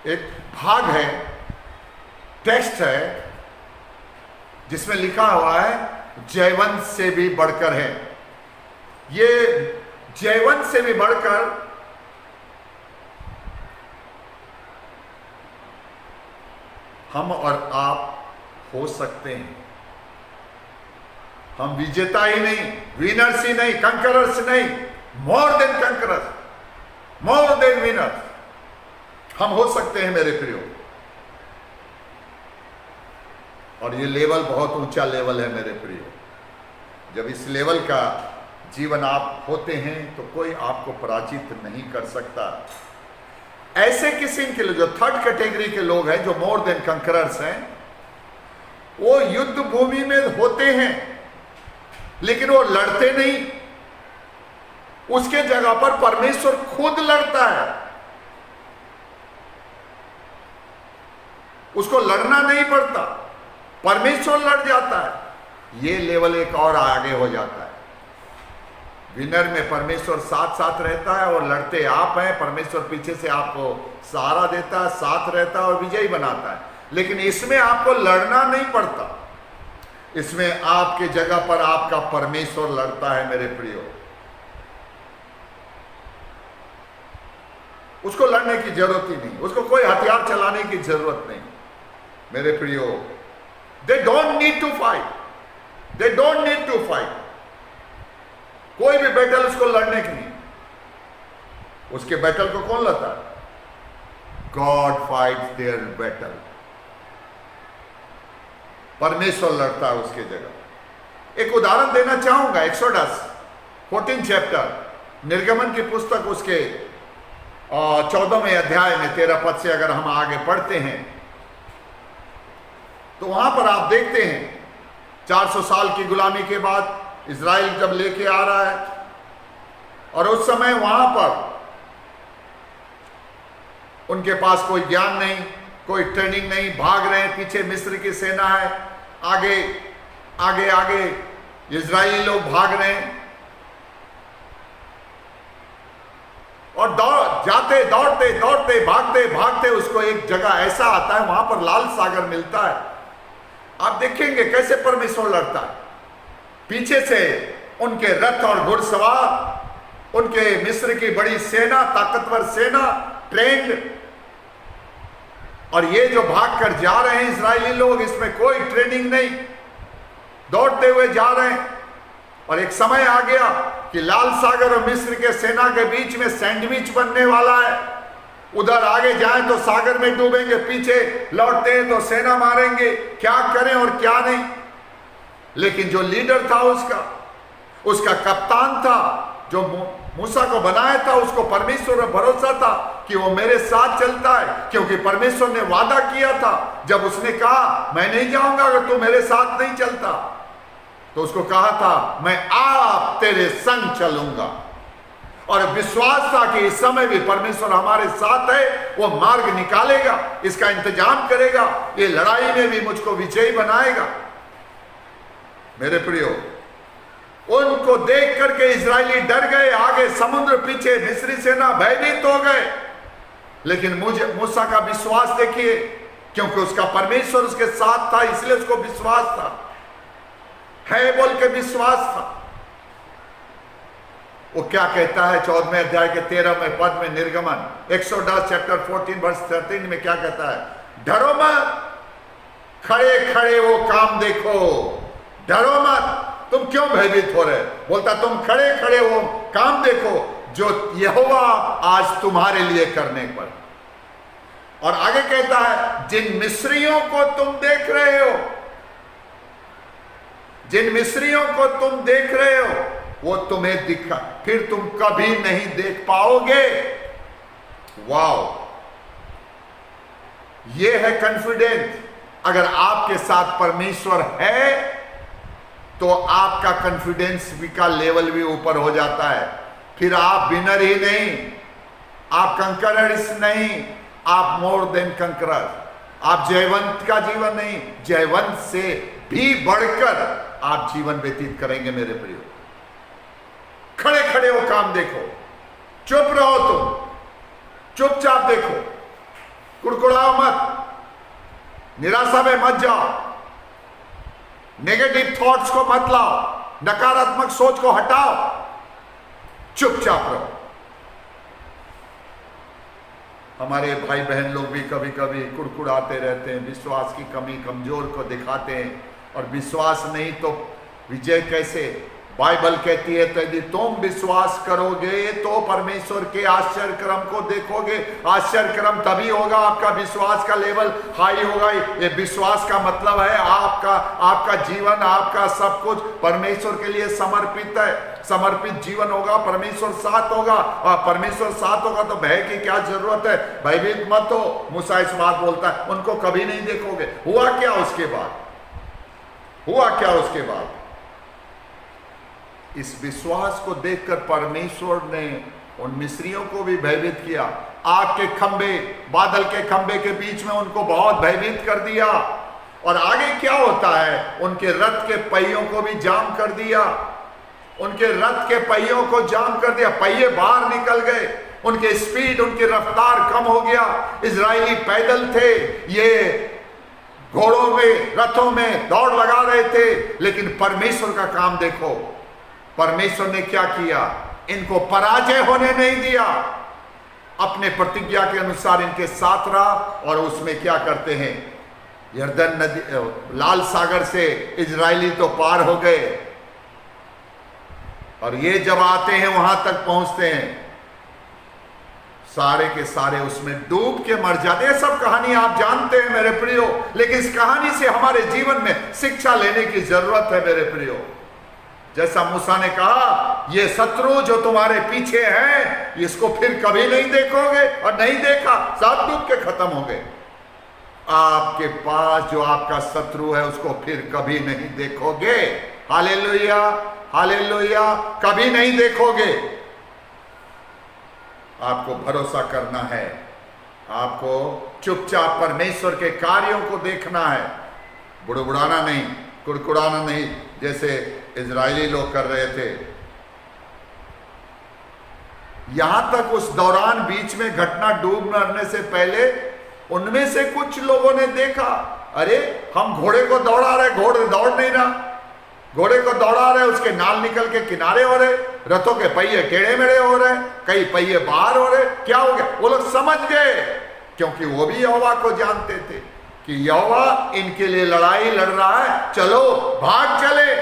S1: एक भाग है, टेक्स्ट है, जिसमें लिखा हुआ है जयवंत से भी बढ़कर है। ये जयवंत से भी बढ़कर हम और आप हो सकते हैं। हम विजेता ही नहीं, विनर्स ही नहीं, कंकरर्स नहीं, more than conquerors, more than winners हम हो सकते हैं मेरे प्रियो। और ये लेवल बहुत ऊंचा लेवल है मेरे प्रियो। जब इस लेवल का जीवन आप होते हैं तो कोई आपको पराजित नहीं कर सकता। ऐसे किस्म के लोग जो थर्ड कैटेगरी के लोग हैं, जो मोर देन कंकरर्स हैं, वो युद्ध भूमि में होते हैं लेकिन वो लड़ते नहीं, उसके जगह पर परमेश्वर खुद लड़ता है। उसको लड़ना नहीं पड़ता, परमेश्वर लड़ जाता है। ये लेवल एक और आगे हो जाता है। विनर में परमेश्वर साथ साथ रहता है और लड़ते आप हैं, परमेश्वर पीछे से आपको सहारा देता है, साथ रहता है और विजयी बनाता है। लेकिन इसमें आपको लड़ना नहीं पड़ता, इसमें आपके जगह पर आपका परमेश्वर लड़ता है मेरे प्रियो। उसको लड़ने की जरूरत ही नहीं, उसको कोई हथियार चलाने की जरूरत नहीं मेरे प्रियो। They don't need to fight, they don't need to fight. कोई भी बैटल उसको लड़ने की नहीं। उसके बैटल को कौन लड़ता है? God fights their battle. परमेश्वर लड़ता है उसके जगह। एक उदाहरण देना चाहूंगा, एक्सोडस 14 चैप्टर, निर्गमन की पुस्तक, उसके 14वें अध्याय में 13 पद से अगर हम आगे पढ़ते हैं तो वहां पर आप देखते हैं 400 साल की गुलामी के बाद इज़राइल जब लेके आ रहा है, और उस समय वहां पर उनके पास कोई ज्ञान नहीं, कोई ट्रेनिंग नहीं, भाग रहे हैं, पीछे मिस्र की सेना है, आगे आगे आगे इज़राइली लोग भाग रहे हैं, और जाते दौड़ते दौड़ते भागते भागते उसको एक जगह ऐसा आता है, वहां पर लाल सागर मिलता है। आप देखेंगे कैसे परमेश्वर लड़ता है। पीछे से उनके रथ और घुड़सवार, उनके मिस्र की बड़ी सेना, ताकतवर सेना, ट्रेंड, और ये जो भागकर जा रहे हैं इजरायली लोग, इसमें कोई ट्रेनिंग नहीं, दौड़ते हुए जा रहे हैं। और एक समय आ गया कि लाल सागर और मिस्र के सेना के बीच में सैंडविच बनने वाला है। उधर आगे जाएं तो सागर में डूबेंगे, पीछे लौटते हैं तो सेना मारेंगे, क्या करें और क्या नहीं। लेकिन जो लीडर था उसका कप्तान था, जो मूसा को बनाया था, उसको परमेश्वर पर भरोसा था, कि वो मेरे साथ चलता है, क्योंकि परमेश्वर ने वादा किया था। जब उसने कहा मैं नहीं जाऊंगा अगर तू मेरे साथ नहीं चलता, तो उसको कहा था मैं आप तेरे संग चलूंगा। और विश्वास था कि इस समय भी परमेश्वर हमारे साथ है, वो मार्ग निकालेगा, इसका इंतजाम करेगा, ये लड़ाई में भी मुझको विजयी बनाएगा। मेरे प्रियो, उनको देख करके इजरायली डर गए, आगे समुद्र, पीछे मिस्री सेना, भयभीत हो गए। लेकिन मूसा का विश्वास देखिए, क्योंकि उसका परमेश्वर उसके साथ था, इसलिए उसको विश्वास था, है बोल के विश्वास था। वो क्या कहता है 14वें अध्याय के 13वें पद में, निर्गमन एक्सोडस चैप्टर 14 वर्स 13 में क्या कहता है? डरो मत, खड़े खड़े वो काम देखो, डरो मत, तुम क्यों भयभीत हो रहे? बोलता तुम खड़े खड़े वो काम देखो जो यहोवा आज तुम्हारे लिए करने पर। और आगे कहता है जिन मिस्रियों को तुम देख रहे हो, जिन मिस्रियों को तुम देख रहे हो वो तुम्हें दिखा, फिर तुम कभी नहीं देख पाओगे। वाओ, ये है कॉन्फिडेंस। अगर आपके साथ परमेश्वर है तो आपका कॉन्फिडेंस भी का लेवल भी ऊपर हो जाता है। फिर आप विनर ही नहीं, आप कंकरर्स नहीं, आप मोर देन कंकरर। आप जयवंत का जीवन नहीं, जयवंत से भी बढ़कर आप जीवन व्यतीत करेंगे। मेरे प्रियो, खड़े खड़े हो काम देखो, चुप रहो, तुम चुपचाप देखो, कुड़कुड़ाओ मत, निराशा में मत जाओ, नेगेटिव थॉट्स को मत लाओ, नकारात्मक सोच को हटाओ, चुपचाप रहो। हमारे भाई बहन लोग भी कभी कभी कुड़कुड़ाते रहते हैं, विश्वास की कमी कमजोर को दिखाते हैं, और विश्वास नहीं तो विजय कैसे? बाइबल कहती है तो यदि तुम विश्वास करोगे तो परमेश्वर के आश्चर्य क्रम को देखोगे। आश्चर्य क्रम तभी होगा, आपका विश्वास का लेवल हाई होगा। ये विश्वास का मतलब है आपका जीवन, आपका सब कुछ परमेश्वर के लिए समर्पित है, समर्पित जीवन होगा। परमेश्वर साथ होगा, और परमेश्वर साथ होगा तो भय की क्या जरूरत है? भयभीत मत हो। मूसा इस बात बोलता है, उनको कभी नहीं देखोगे। हुआ क्या उसके बाद? हुआ क्या उसके बाद? इस विश्वास को देखकर परमेश्वर ने उन मिस्रियों को भी भयभीत किया। आग के खंबे, बादल के खंबे के बीच में उनको बहुत भयभीत कर दिया। और आगे क्या होता है? उनके रथ के पहियों को भी जाम कर दिया, उनके रथ के पहियों को जाम कर दिया, पहिए बाहर निकल गए, उनके स्पीड, उनकी रफ्तार कम हो गया। इजरायली पैदल थे, ये घोड़ों में, रथों में दौड़ लगा रहे थे। लेकिन परमेश्वर का काम देखो, परमेश्वर ने क्या किया? इनको पराजय होने नहीं दिया, अपने प्रतिज्ञा के अनुसार इनके साथ रहा। और उसमें क्या करते हैं? यरदन नदी, लाल सागर से इजरायली तो पार हो गए, और ये जब आते हैं वहां तक पहुंचते हैं, सारे के सारे उसमें डूब के मर जाते हैं। सब कहानी आप जानते हैं मेरे प्रियो, लेकिन इस कहानी से हमारे जीवन में शिक्षा लेने की जरूरत है मेरे प्रियो। जैसा मूसा ने कहा, ये शत्रु जो तुम्हारे पीछे हैं, इसको फिर कभी नहीं देखोगे, और नहीं देखा, सब डूब के खत्म हो गए। आपके पास जो आपका शत्रु है उसको फिर कभी नहीं देखोगे। हालेलुया, हालेलुया, कभी नहीं देखोगे। आपको भरोसा करना है, आपको चुपचाप परमेश्वर के कार्यों को देखना है, बुड़बुड़ाना नहीं, कुड़कुड़ाना नहीं, जैसे इजरायली लोग कर रहे थे। यहां तक उस दौरान बीच में घटना डूब मरने से पहले उनमें से कुछ लोगों ने देखा, अरे हम घोड़े को दौड़ा रहे, घोड़े दौड़ नहीं रहा, घोड़े को दौड़ा रहे, उसके नाल निकल के किनारे हो रहे, रथों के पहिए टेढ़े मेढ़े हो रहे, कई पहिए बाहर हो रहे, क्या हो गया? वो लोग समझ गए, क्योंकि वो भी यहोवा को जानते थे कि यहोवा इनके लिए लड़ाई लड़ रहा है, चलो भाग चले।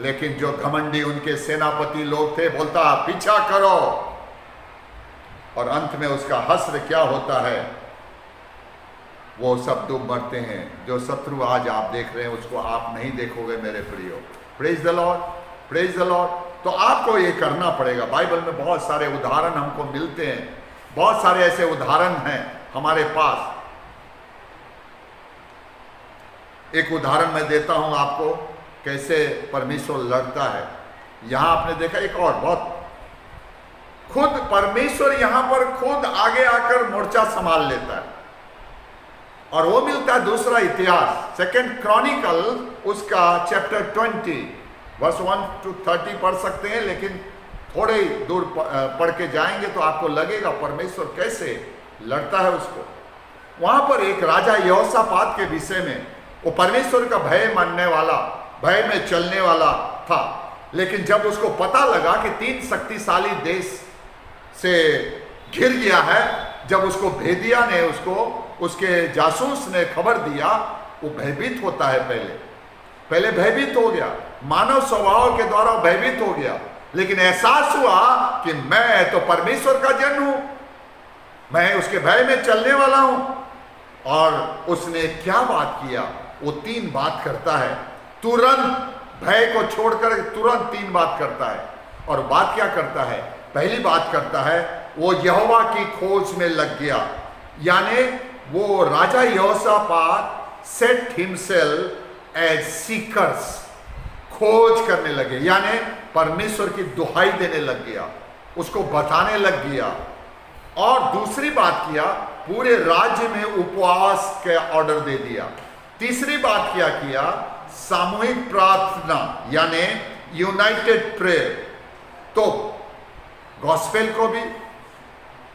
S1: लेकिन जो घमंडी उनके सेनापति लोग थे, बोलता पीछा करो, और अंत में उसका हश्र क्या होता है? वो सब डूब मरते हैं। जो शत्रु आज आप देख रहे हैं उसको आप नहीं देखोगे मेरे प्रियो। Praise the Lord, praise the Lord. तो आपको ये करना पड़ेगा। बाइबल में बहुत सारे उदाहरण हमको मिलते हैं, बहुत सारे ऐसे उदाहरण हैं हमारे पास। एक उदाहरण मैं देता हूं आपको, कैसे परमेश्वर लड़ता है। यहां आपने देखा एक और बहुत, खुद परमेश्वर यहां पर खुद आगे आकर मोर्चा संभाल लेता है, और वो मिलता है दूसरा इतिहास, सेकंड क्रॉनिकल, उसका चैप्टर 20 वर्स 1 to 30 पढ़ सकते हैं, लेकिन थोड़े ही दूर पढ़ के जाएंगे तो आपको लगेगा परमेश्वर कैसे लड़ता है उसको। वहां पर एक राजा यहोशापात के विषय में, वो परमेश्वर का भय मानने वाला, भय में चलने वाला था, लेकिन जब उसको पता लगा कि 3 शक्तिशाली देश से घिर गया है, जब उसको भेदिया ने, उसको उसके जासूस ने खबर दिया, वो भयभीत होता है। पहले भयभीत हो गया, मानव स्वभाव के द्वारा भयभीत हो गया, लेकिन एहसास हुआ कि मैं तो परमेश्वर का जन हूं, मैं उसके भय में चलने वाला हूं। और उसने क्या बात किया, वो 3 बात करता है, तुरंत भय को छोड़कर तुरंत 3 बात करता है। और बात क्या करता है? पहली बात करता है, वो यहोवा की खोज में लग गया, यानी वो राजा यहोशापात सेट हिमसेल्फ एज सीकर्स, खोज करने लगे, यानी परमेश्वर की दुहाई देने लग गया, उसको बताने लग गया। और दूसरी बात किया, पूरे राज्य में उपवास का ऑर्डर दे दिया। तीसरी बात क्या किया? सामूहिक प्रार्थना, यानी यूनाइटेड प्रेयर। तो गॉस्पेल को भी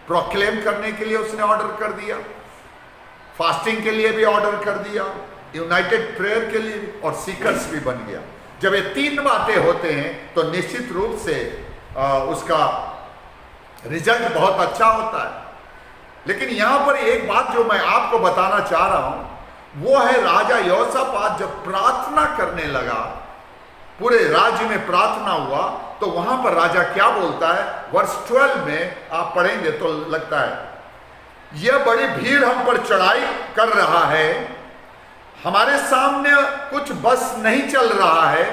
S1: प्रोक्लेम करने के लिए उसने ऑर्डर कर दिया, फास्टिंग के लिए भी ऑर्डर कर दिया, यूनाइटेड प्रेयर के लिए भी, और सीकर्स भी बन गया। जब ये 3 बातें होते हैं तो निश्चित रूप से उसका रिजल्ट बहुत अच्छा होता है। लेकिन यहां पर एक बात जो मैं आपको बताना चाह रहा हूं, वो है राजा यहोशापात जब प्रार्थना करने लगा, पूरे राज्य में प्रार्थना हुआ, तो वहां पर राजा क्या बोलता है? वर्ष 12 में आप पढ़ेंगे तो लगता है, यह बड़ी भीड़ हम पर चढ़ाई कर रहा है, हमारे सामने कुछ बस नहीं चल रहा है,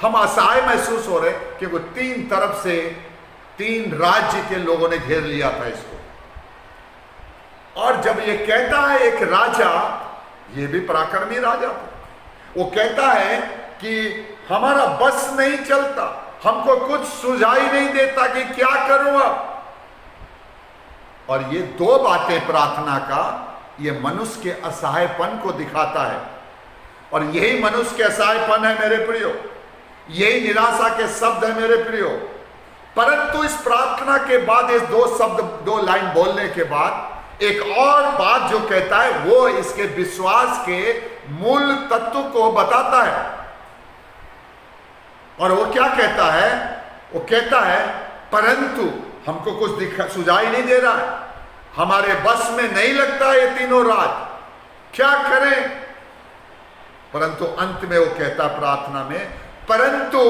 S1: हम असहाय महसूस हो रहे, क्योंकि 3 तरफ से 3 राज्य के लोगों ने घेर लिया था इसको। और जब ये कहता है एक राजा, ये भी पराक्रमी राजा था, वो कहता है कि हमारा बस नहीं चलता, हमको कुछ सुझाई नहीं देता कि क्या करूं अब। और ये 2 बातें प्रार्थना का, ये मनुष्य के असहायपन को दिखाता है, और यही मनुष्य के असहायपन है मेरे प्रियो, यही निराशा के शब्द है मेरे प्रियो। परंतु इस प्रार्थना के बाद, इस 2 लाइन बोलने के बाद, एक और बात जो कहता है, वो इसके विश्वास के मूल तत्व को बताता है। और वो क्या कहता है? वो कहता है, परंतु हमको कुछ सुझाई नहीं दे रहा है, हमारे बस में नहीं लगता ये 3 राज, क्या करें? परंतु अंत में वो कहता प्रार्थना में, परंतु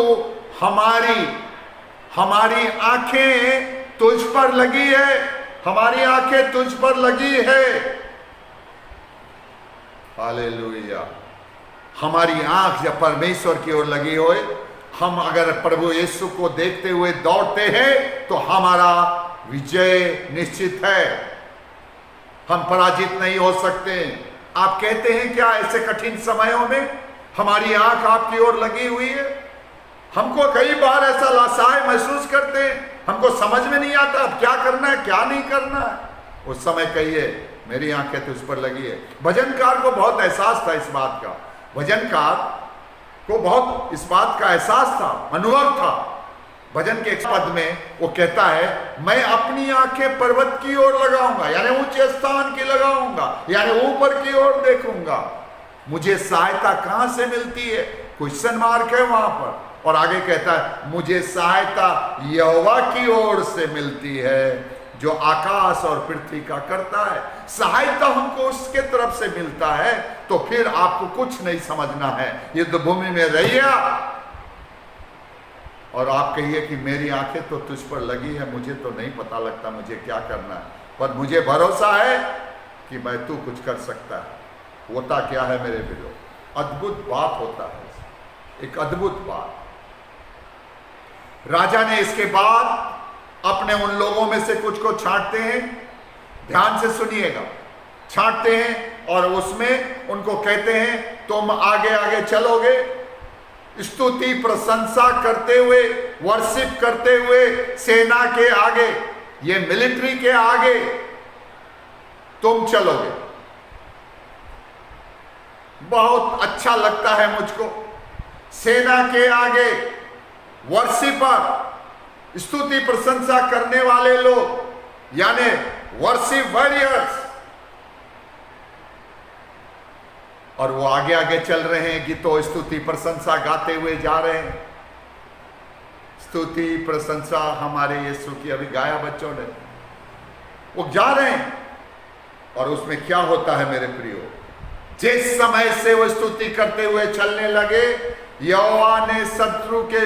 S1: हमारी आंखें तुझ पर लगी है, हमारी आंखें तुझ पर लगी है। हालेलुया। हमारी आंख जब परमेश्वर की ओर लगी होए, हम अगर प्रभु यीशु को देखते हुए दौड़ते हैं, तो हमारा विजय निश्चित है, हम पराजित नहीं हो सकते। आप कहते हैं क्या ऐसे कठिन समयों में हमारी आंख आपकी ओर लगी हुई है? हमको कई बार ऐसा लासाय महसूस करते हैं, हमको समझ में नहीं आता अब क्या करना है, क्या नहीं करना है। उस समय कहिए, मेरी आंखें तुझ पर लगी है। भजनकार को बहुत एहसास था इस बात का, भजनकार को बहुत इस बात का एहसास था, अनुभव था। भजन के एक पद में वो कहता है, मैं अपनी आंखें पर्वत की ओर लगाऊंगा, यानी ऊंचे स्थान की लगाऊंगा, यानी ऊपर की ओर देखूंगा, मुझे सहायता कहां से मिलती है? क्वेश्चन मार्क है वहां पर। और आगे कहता है, मुझे सहायता यहोवा की ओर से मिलती है, जो आकाश और पृथ्वी का करता है। सहायता हमको उसके तरफ से मिलता है। तो फिर आपको कुछ नहीं समझना है, युद्ध भूमि में रहिए और आप कहिए कि मेरी आंखें तो तुझ पर लगी है, मुझे तो नहीं पता लगता मुझे क्या करना है, पर मुझे भरोसा है कि मैं तू कुछ कर सकता है। होता क्या है मेरे विरोध? अद्भुत बात होता है, एक अद्भुत बात। राजा ने इसके बाद अपने उन लोगों में से कुछ को छांटते हैं, ध्यान से सुनिएगा, छांटते हैं और उसमें उनको कहते हैं तुम आगे आगे चलोगे, स्तुति प्रशंसा करते हुए, वर्शिप करते हुए सेना के आगे, ये मिलिट्री के आगे तुम चलोगे। बहुत अच्छा लगता है मुझको, सेना के आगे वर्शिपर, स्तुति प्रशंसा करने वाले लोग, यानी वर्शिप वॉरियर्स, और वो आगे आगे चल रहे हैं, गीतों स्तुति प्रशंसा गाते हुए जा रहे हैं। स्तुति प्रशंसा हमारे यीशु की, अभी गाया बच्चों ने, वो जा रहे हैं। और उसमें क्या होता है मेरे प्रियो, जिस समय से वो स्तुति करते हुए चलने लगे, यहोवा ने शत्रु के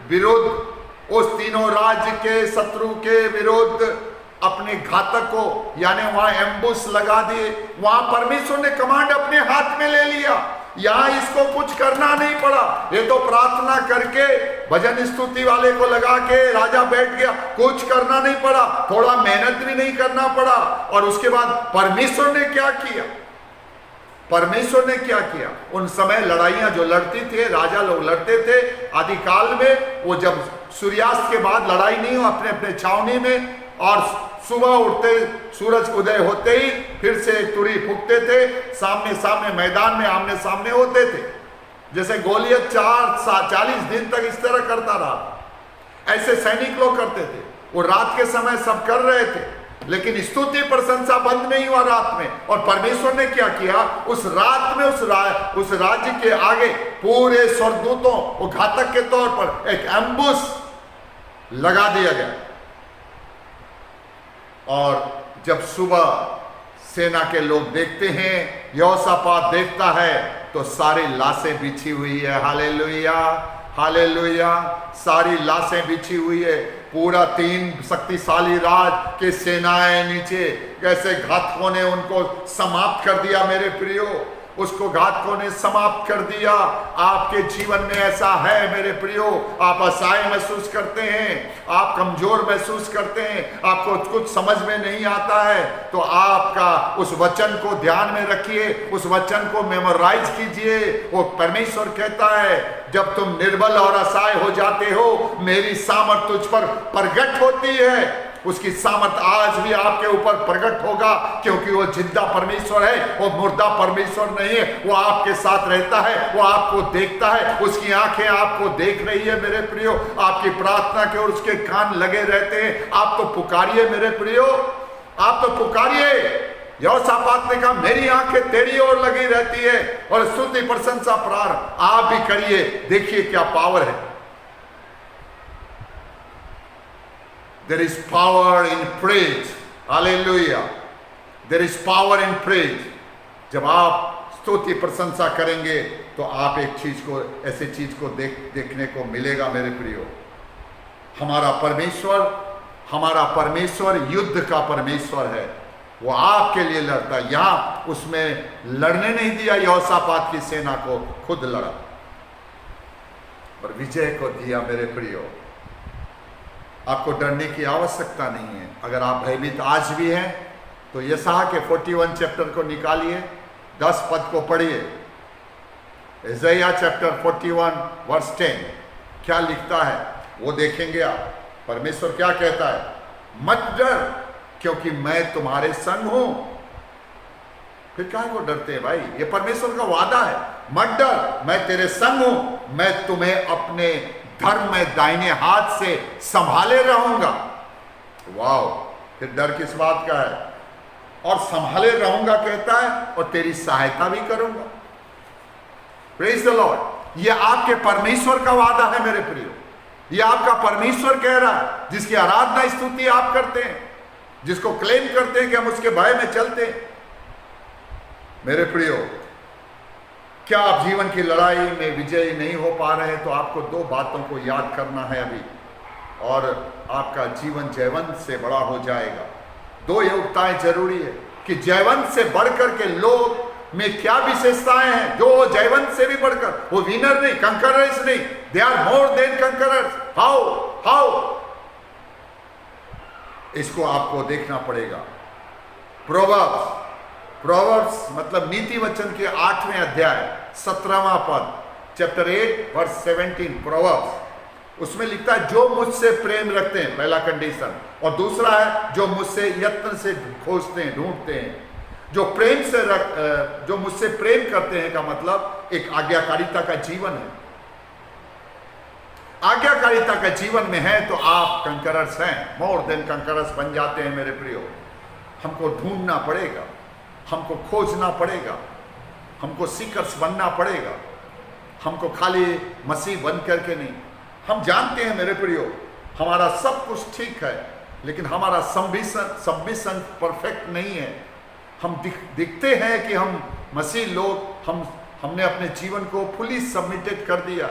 S1: विरुद्ध, उस तीनों राज्य के शत्रु के विरुद्ध अपने घातक को, यानी वहां एम्बुश लगा दिए। वहां परमेश्वर ने कमांड अपने हाथ में ले लिया, यहां इसको कुछ करना नहीं पड़ा। ये तो प्रार्थना करके भजन स्तुति वाले को लगा के राजा बैठ गया, कुछ करना नहीं पड़ा, थोड़ा मेहनत भी नहीं करना पड़ा। और उसके बाद परमेश्वर ने क्या किया, परमेश्वर ने क्या किया, उन समय लड़ाइयां जो लड़ती थे, राजा लोग लड़ते थे आदि काल में, वो जब सूर्यास्त के बाद लड़ाई नहीं हो अपने अपने छावनी में, और सुबह उठते सूरज उदय होते ही फिर से एक तुरी फूंकते थे, सामने सामने मैदान में आमने सामने होते थे। जैसे गोलियत 40 दिन तक इस तरह करता रहा, ऐसे सैनिक लोग करते थे। वो रात के समय सब कर रहे थे, लेकिन स्तुति प्रशंसा बंद नहीं हुआ रात में। और परमेश्वर ने क्या किया, उस रात में उस राज्य के आगे पूरे स्वर्गदूतों, वो घातक के तौर पर एक एम्बुश लगा दिया गया। और जब सुबह सेना के लोग देखते हैं, यहोशापात देखता है, तो सारी लाशें बिछी हुई है। हालेलुया, हालेलुया, सारी लाशें बिछी हुई है। पूरा 3 शक्तिशाली राज के सेनाएं नीचे, कैसे घातकों ने उनको समाप्त कर दिया मेरे प्रियो, उसको घातकों ने समाप्त कर दिया। आपके जीवन में ऐसा है मेरे प्रियो, आप असहाय महसूस करते हैं, आप कमजोर महसूस करते हैं, आपको कुछ समझ में नहीं आता है, तो आपका उस वचन को ध्यान में रखिए, उस वचन को मेमोराइज कीजिए। वो परमेश्वर कहता है, जब तुम निर्बल और असहाय हो जाते हो, मेरी सामर्थ तुझ पर प्रकट होती है। उसकी सामर्थ आज भी आपके ऊपर प्रकट होगा, क्योंकि वो जिंदा परमेश्वर है, वो मुर्दा परमेश्वर नहीं है। वो आपके साथ रहता है, वो आपको देखता है, उसकी आंखें आपको देख रही है मेरे प्रियो। आपकी प्रार्थना के और उसके कान लगे रहते हैं। आप तो पुकारिए मेरे प्रियो, आप तो पुकारिए। यहोशापात ने कहा, मेरी आंखें तेरी ओर लगी रहती है, और स्तुति प्रशंसा प्रार्थना आप भी करिए। देखिए क्या पावर है। There is power in praise. Hallelujah. There is power in praise. जब आप स्तुति प्रशंसा करेंगे तो आप एक चीज को, ऐसे चीज को देखने को मिलेगा मेरे प्रियो। हमारा परमेश्वर युद्ध का परमेश्वर है। वो आपके लिए लड़ता है। यहां उसमें लड़ने नहीं दिया यहोशापात की सेना को, खुद लड़ा और विजय को दिया मेरे प्रियो। आपको डरने की आवश्यकता नहीं है। अगर आप भयभीत आज भी हैं तो यशायाह के 41 चैप्टर को निकालिए, 10 पद को पढ़िए। यशायाह चैप्टर 41 वर्स 10 क्या लिखता है वो देखेंगे आप। परमेश्वर क्या कहता है, मत डर क्योंकि मैं तुम्हारे संग हूं। फिर काहे को डरते हैं भाई, ये परमेश्वर का वादा है। मत डर, मैं तेरे संग हूं, मैं तुम्हें अपने धर्म में दाहिने हाथ से संभाले रहूंगा। वाह, फिर डर किस बात का है। और संभाले रहूंगा कहता है, और तेरी सहायता भी करूंगा। Praise the Lord. ये आपके परमेश्वर का वादा है मेरे प्रियो। ये आपका परमेश्वर कह रहा है, जिसकी आराधना स्तुति आप करते हैं, जिसको क्लेम करते हैं कि हम उसके भय में चलते हैं। मेरे प्रियो, क्या आप जीवन की लड़ाई में विजयी नहीं हो पा रहे हैं, तो आपको 2 बातों को याद करना है अभी, और आपका जीवन जयवंत से बड़ा हो जाएगा। 2 योग्यताएं जरूरी है कि जयवंत से बढ़कर के लोग में क्या विशेषताएं हैं। जो जयवंत से भी बढ़कर, वो विनर नहीं, कंकरर्स नहीं, they are more than conquerors. How इसको आपको देखना पड़ेगा। प्रोवर्ब्स मतलब नीति वचन के 8वें अध्याय 17वां पद, चैप्टर 8 वर्स 17, प्रोवर्ब्स, उसमें लिखता है जो मुझसे प्रेम रखते हैं, पहला कंडीशन, और दूसरा है जो मुझसे यत्न से खोजते हैं, ढूंढते हैं। जो मुझसे प्रेम करते हैं का मतलब एक आज्ञाकारिता का जीवन है। आज्ञाकारिता का जीवन में है तो आप कंकरर्स हैं, मोर देन कंकरर्स बन जाते हैं मेरे प्रियो। हमको ढूंढना पड़ेगा, हमको खोजना पड़ेगा, हमको सीकर्स बनना पड़ेगा, हमको खाली मसीह बन करके नहीं। हम जानते हैं मेरे प्रियो हमारा सब कुछ ठीक है, लेकिन हमारा सबमिशन परफेक्ट नहीं है। हम दिखते हैं कि हम मसीह लोग, हमने अपने जीवन को फुली सबमिटेड कर दिया,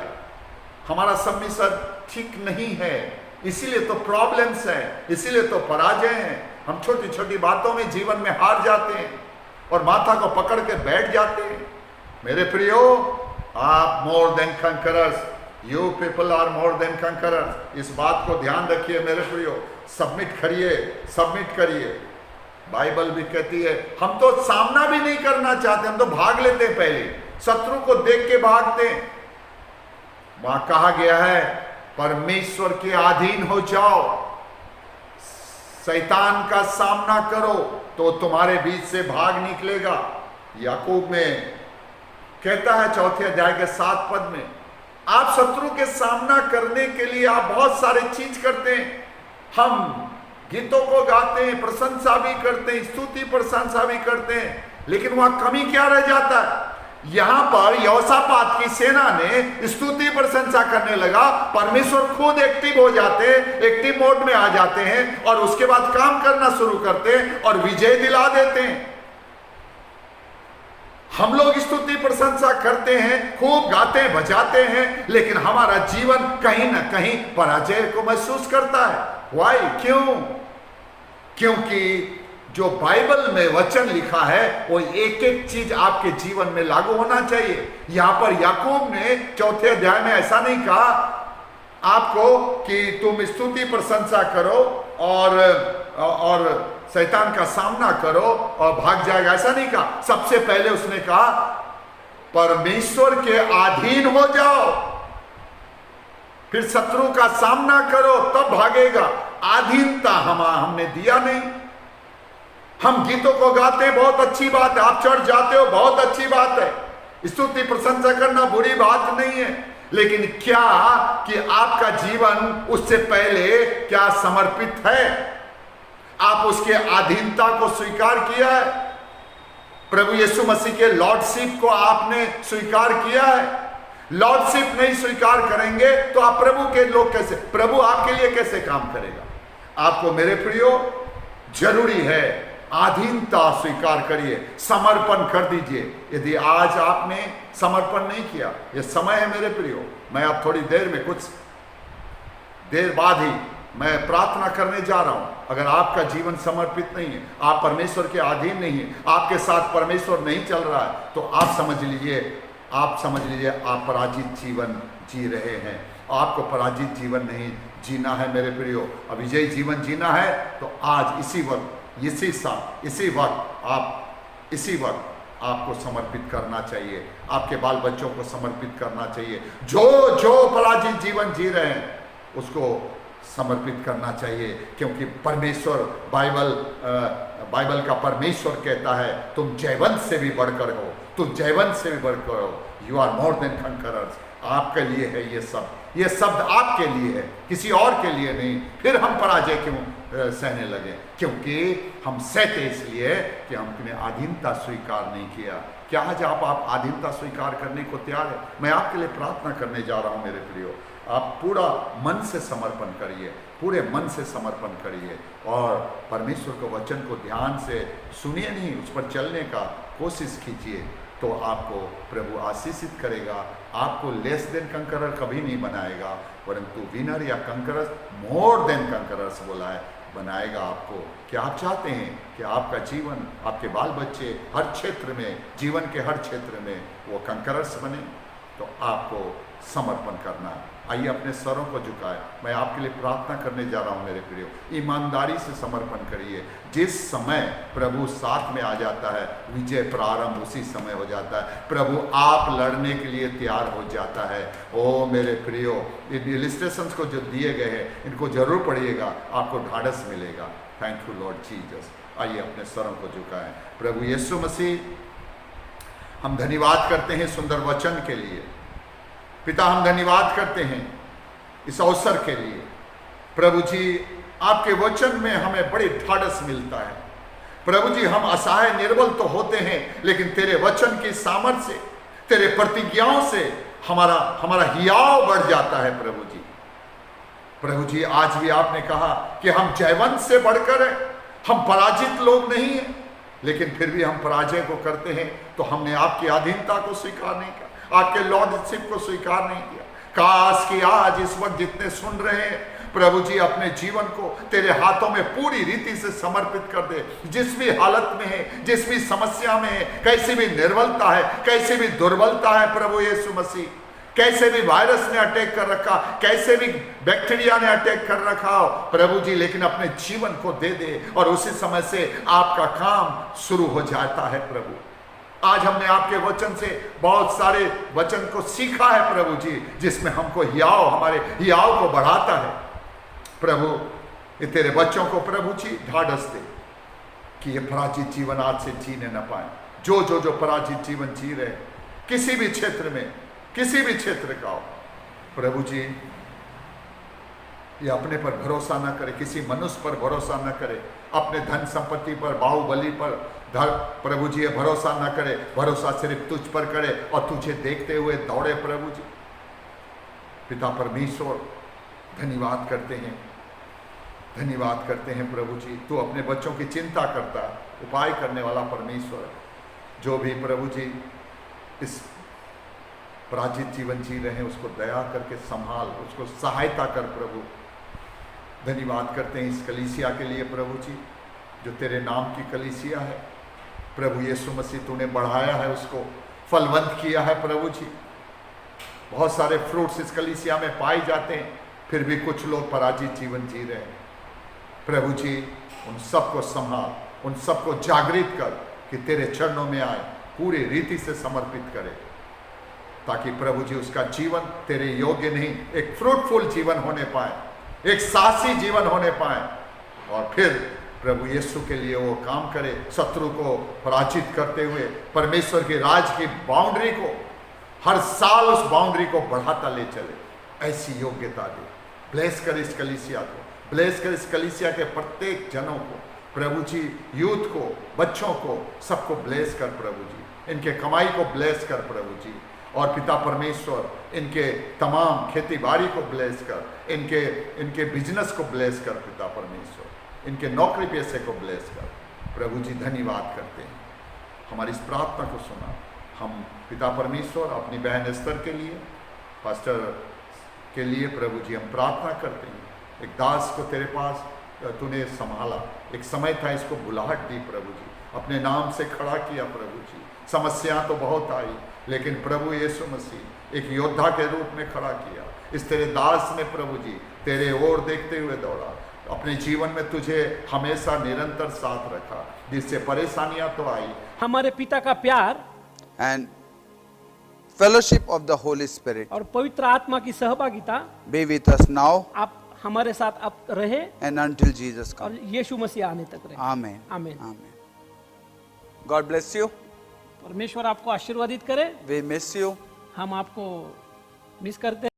S1: हमारा सबमिशन ठीक नहीं है, इसीलिए तो प्रॉब्लम्स हैं, इसीलिए तो पराजय हैं। हम छोटी छोटी बातों में जीवन में हार जाते हैं और माथा को पकड़ के बैठ जाते हैं। मेरे प्रियो, आप more than conquerors, you people are more than conquerors. इस बात को ध्यान रखिए मेरे प्रियो, सबमिट करिए। बाइबल भी कहती है, हम तो सामना भी नहीं करना चाहते, हम तो भाग लेते हैं, पहले शत्रु को देख के भागते हैं। वहां कहा गया है परमेश्वर के अधीन हो जाओ, शैतान का सामना करो तो तुम्हारे बीच से भाग निकलेगा। याकूब में कहता है 4 अध्याय के 7 पद में, आप शत्रु के सामना करने के लिए आप बहुत सारे चीज करते हैं। हम गीतों को गाते हैं, प्रशंसा भी करते हैं, स्तुति प्रशंसा भी करते हैं, लेकिन वहां कमी क्या रह जाता है? यहां पर यहोशापात की सेना ने स्तुति प्रशंसा करने लगा, परमेश्वर खुद एक्टिव हो जाते हैं, एक्टिव मोड में आ जाते हैं और उसके बाद काम करना शुरू करते हैं और विजय दिला देते हैं। हम लोग स्तुति प्रशंसा करते हैं, खूब गाते हैं, बजाते हैं, लेकिन हमारा जीवन कहीं ना कहीं पराजय को महसूस करता है। वाई? क्योंकि जो बाइबल में वचन लिखा है वो एक एक चीज आपके जीवन में लागू होना चाहिए। यहां पर याकूब ने 4 अध्याय में ऐसा नहीं कहा आपको कि तुम स्तुति प्रशंसा करो और शैतान का सामना करो और भाग जाएगा, ऐसा नहीं कहा। सबसे पहले उसने कहा परमेश्वर के अधीन हो जाओ, फिर शत्रु का सामना करो तब भागेगा। अधीनता हमने दिया नहीं। हम गीतों को गाते हैं, बहुत अच्छी बात है, आप चढ़ जाते हो, बहुत अच्छी बात है, स्तुति प्रशंसा करना बुरी बात नहीं है, लेकिन क्या कि आपका जीवन उससे पहले क्या समर्पित है? आप उसके अधीनता को स्वीकार किया है? प्रभु यीशु मसीह के लॉर्डशिप को आपने स्वीकार किया है? लॉर्डशिप नहीं स्वीकार करेंगे तो आप प्रभु के लोग कैसे, प्रभु आपके लिए कैसे काम करेगा? आपको मेरे प्रियो जरूरी है अधीनता स्वीकार करिए, समर्पण कर दीजिए। यदि आज आपने समर्पण नहीं किया, यह समय है मेरे प्रियो, मैं अब थोड़ी देर में, कुछ देर बाद ही मैं प्रार्थना करने जा रहा हूं। अगर आपका जीवन समर्पित नहीं है, आप परमेश्वर के अधीन नहीं है, आपके साथ परमेश्वर नहीं चल रहा है, तो आप समझ लीजिए आप पराजित जीवन जी रहे हैं। आपको पराजित जीवन नहीं जीना है मेरे प्रियो, विजयी जीवन जीना है तो आज इसी वक्त आपको समर्पित करना चाहिए, आपके बाल बच्चों को समर्पित करना चाहिए। जो पराजित जीवन जी रहे हैं उसको समर्पित करना चाहिए, क्योंकि परमेश्वर, बाइबल का परमेश्वर कहता है तुम जयवंत से भी बढ़कर हो, यू आर मोर देन कंकरर्स। आपके लिए है ये शब्द आपके लिए है, किसी और के लिए नहीं। फिर हम पराजय क्यों सहने लगे? क्योंकि हम सहते इसलिए कि हमने अधीनता स्वीकार नहीं किया। क्या आज आप अधीनता स्वीकार करने को तैयार है? मैं आपके लिए प्रार्थना करने जा रहा हूं मेरे प्रियो, आप पूरा मन से समर्पण करिए, पूरे मन से समर्पण करिए और परमेश्वर के वचन को ध्यान से सुनिए, नहीं उस पर चलने का कोशिश कीजिए, तो आपको प्रभु आशीषित करेगा। आपको लेस देन कंकरर कभी नहीं बनाएगा, परंतु विनर या कंकरर, मोर देन कंकरर्स बोला है, बनाएगा आपको। क्या आप चाहते हैं कि आपका जीवन, आपके बाल बच्चे हर क्षेत्र में, जीवन के हर क्षेत्र में वो कंकरर्स बने? तो आपको समर्पण करना आइए अपने सरों को झुकाए। मैं आपके लिए प्रार्थना करने जा रहा हूं मेरे प्रियो। ईमानदारी से समर्पण करिए। जिस समय प्रभु साथ में आ जाता है, विजय प्रारंभ उसी समय हो जाता है। प्रभु आप लड़ने के लिए तैयार हो जाता है। ओ मेरे प्रियो, इन इलिस्ट्रेशंस को जो दिए गए हैं इनको जरूर पढ़िएगा, आपको ढाढ़स मिलेगा। Thank you Lord Jesus. आइए अपने सरों को झुकाएं। प्रभु यीशु मसीह, हम धन्यवाद करते हैं सुंदर वचन के लिए। पिता, हम धन्यवाद करते हैं इस अवसर के लिए। प्रभु जी, आपके वचन में हमें बड़ी ढाढ़स मिलता है। प्रभु जी, हम असहाय निर्बल तो होते हैं, लेकिन तेरे वचन की सामर्थ्य से, तेरे प्रतिज्ञाओं से हमारा हियाव बढ़ जाता है। प्रभु जी, प्रभु जी, आज भी आपने कहा कि हम जयवंत से बढ़कर हैं। हम पराजित लोग नहीं हैं, लेकिन फिर भी हम पराजय को करते हैं। तो हमने आपकी अधीनता को स्वीकार नहीं किया, आपके लॉर्डशिप को स्वीकार नहीं किया। काश कि आज इस वक्त जितने सुन रहे हैं, प्रभु जी, अपने जीवन को तेरे हाथों में पूरी रीति से समर्पित कर दे। जिस भी हालत में है, जिस भी समस्या में है, कैसी भी निर्बलता है, कैसी भी दुर्बलता है, प्रभु यीशु मसीह, कैसे भी वायरस ने अटैक कर रखा, कैसे भी बैक्टीरिया ने अटैक कर रखा हो, प्रभु जी, लेकिन अपने जीवन को दे दे और उसी समय से आपका काम शुरू हो जाता है। प्रभु, आज हमने आपके वचन से बहुत सारे वचन को सीखा है प्रभु जी, जिसमें हमको हियाव, हमारे हियाव को बढ़ाता है। प्रभु, ये तेरे बच्चों को प्रभु जी ढाढ़स दे कि ये पराजित जीवन आज से जीने न पाए। जो पराजित जीवन जी रहे, किसी भी क्षेत्र में, किसी भी क्षेत्र का हो, प्रभु जी, ये अपने पर भरोसा न करे, किसी मनुष्य पर भरोसा न करे, अपने धन संपत्ति पर, बाहुबली पर, प्रभु जी, ये भरोसा न करे। भरोसा सिर्फ तुझ पर करे और तुझे देखते हुए दौड़े। प्रभु जी, पिता परमेश्वर, धन्यवाद करते हैं, धन्यवाद करते हैं प्रभु जी। तू अपने बच्चों की चिंता करता है, उपाय करने वाला परमेश्वर। जो भी प्रभु जी इस पराजित जीवन जी रहे हैं, उसको दया करके संभाल, उसको सहायता कर प्रभु। धन्यवाद करते हैं इस कलीसिया के लिए प्रभु जी, जो तेरे नाम की कलीसिया है। प्रभु यीशु मसीह, तूने बढ़ाया है, उसको फलवंत किया है प्रभु जी। बहुत सारे फ्रूट्स इस कलीसिया में पाए जाते हैं, फिर भी कुछ लोग पराजित जीवन जी रहे हैं। प्रभु जी, उन सबको संभाल, उन सबको जागृत कर कि तेरे चरणों में आए, पूरी रीति से समर्पित करे, ताकि प्रभु जी उसका जीवन तेरे योग्य नहीं, एक फ्रूटफुल जीवन होने पाए, एक साहसी जीवन होने पाए, और फिर प्रभु यीशु के लिए वो काम करे, शत्रु को पराजित करते हुए परमेश्वर के राज की बाउंड्री को, हर साल उस बाउंड्री को बढ़ाता ले चले। ऐसी योग्यता दे। ब्लेस कर इस कलीसिया को, ब्लेस कर इस कलीसिया के प्रत्येक जनों को प्रभु जी, यूथ को, बच्चों को, सबको ब्लेस कर प्रभु जी। इनके कमाई को ब्लेस कर प्रभु जी, और पिता परमेश्वर, इनके तमाम खेती बाड़ी को ब्लेस कर, इनके बिजनेस को ब्लेस कर पिता परमेश्वर, इनके नौकरी पेशे को ब्लेस कर प्रभु जी। धन्यवाद करते हैं, हमारी इस प्रार्थना को सुना। हम पिता परमेश्वर अपनी बहन एस्तर के लिए, पास्टर के लिए प्रभु जी हम प्रार्थना करते हैं। एक दास को तेरे पास तूने संभाला, एक समय था इसको बुलाहट दी प्रभु जी, अपने नाम से खड़ा किया प्रभु जी। समस्या तो बहुत आई, लेकिन प्रभु यीशु मसीह एक योद्धा के रूप में खड़ा किया। इस तेरे दास ने प्रभु जी तेरे ओर देखते हुए दौड़ा, अपने जीवन में तुझे हमेशा निरंतर साथ रखा, जिससे परेशानियां तो आई।
S4: हमारे पिता का प्यार
S5: and fellowship of the Holy Spirit
S4: और पवित्र आत्मा की सहभागिता
S5: be with us now
S4: आप हमारे साथ अब रहे
S5: and until Jesus
S4: और
S5: comes.
S4: यीशु मसीह आने तक रहे।
S5: Amen.
S4: आमीन।
S5: Amen. God bless you.
S4: परमेश्वर आपको आशीर्वादित करे।
S5: We miss you.
S4: हम आपको मिस करते हैं।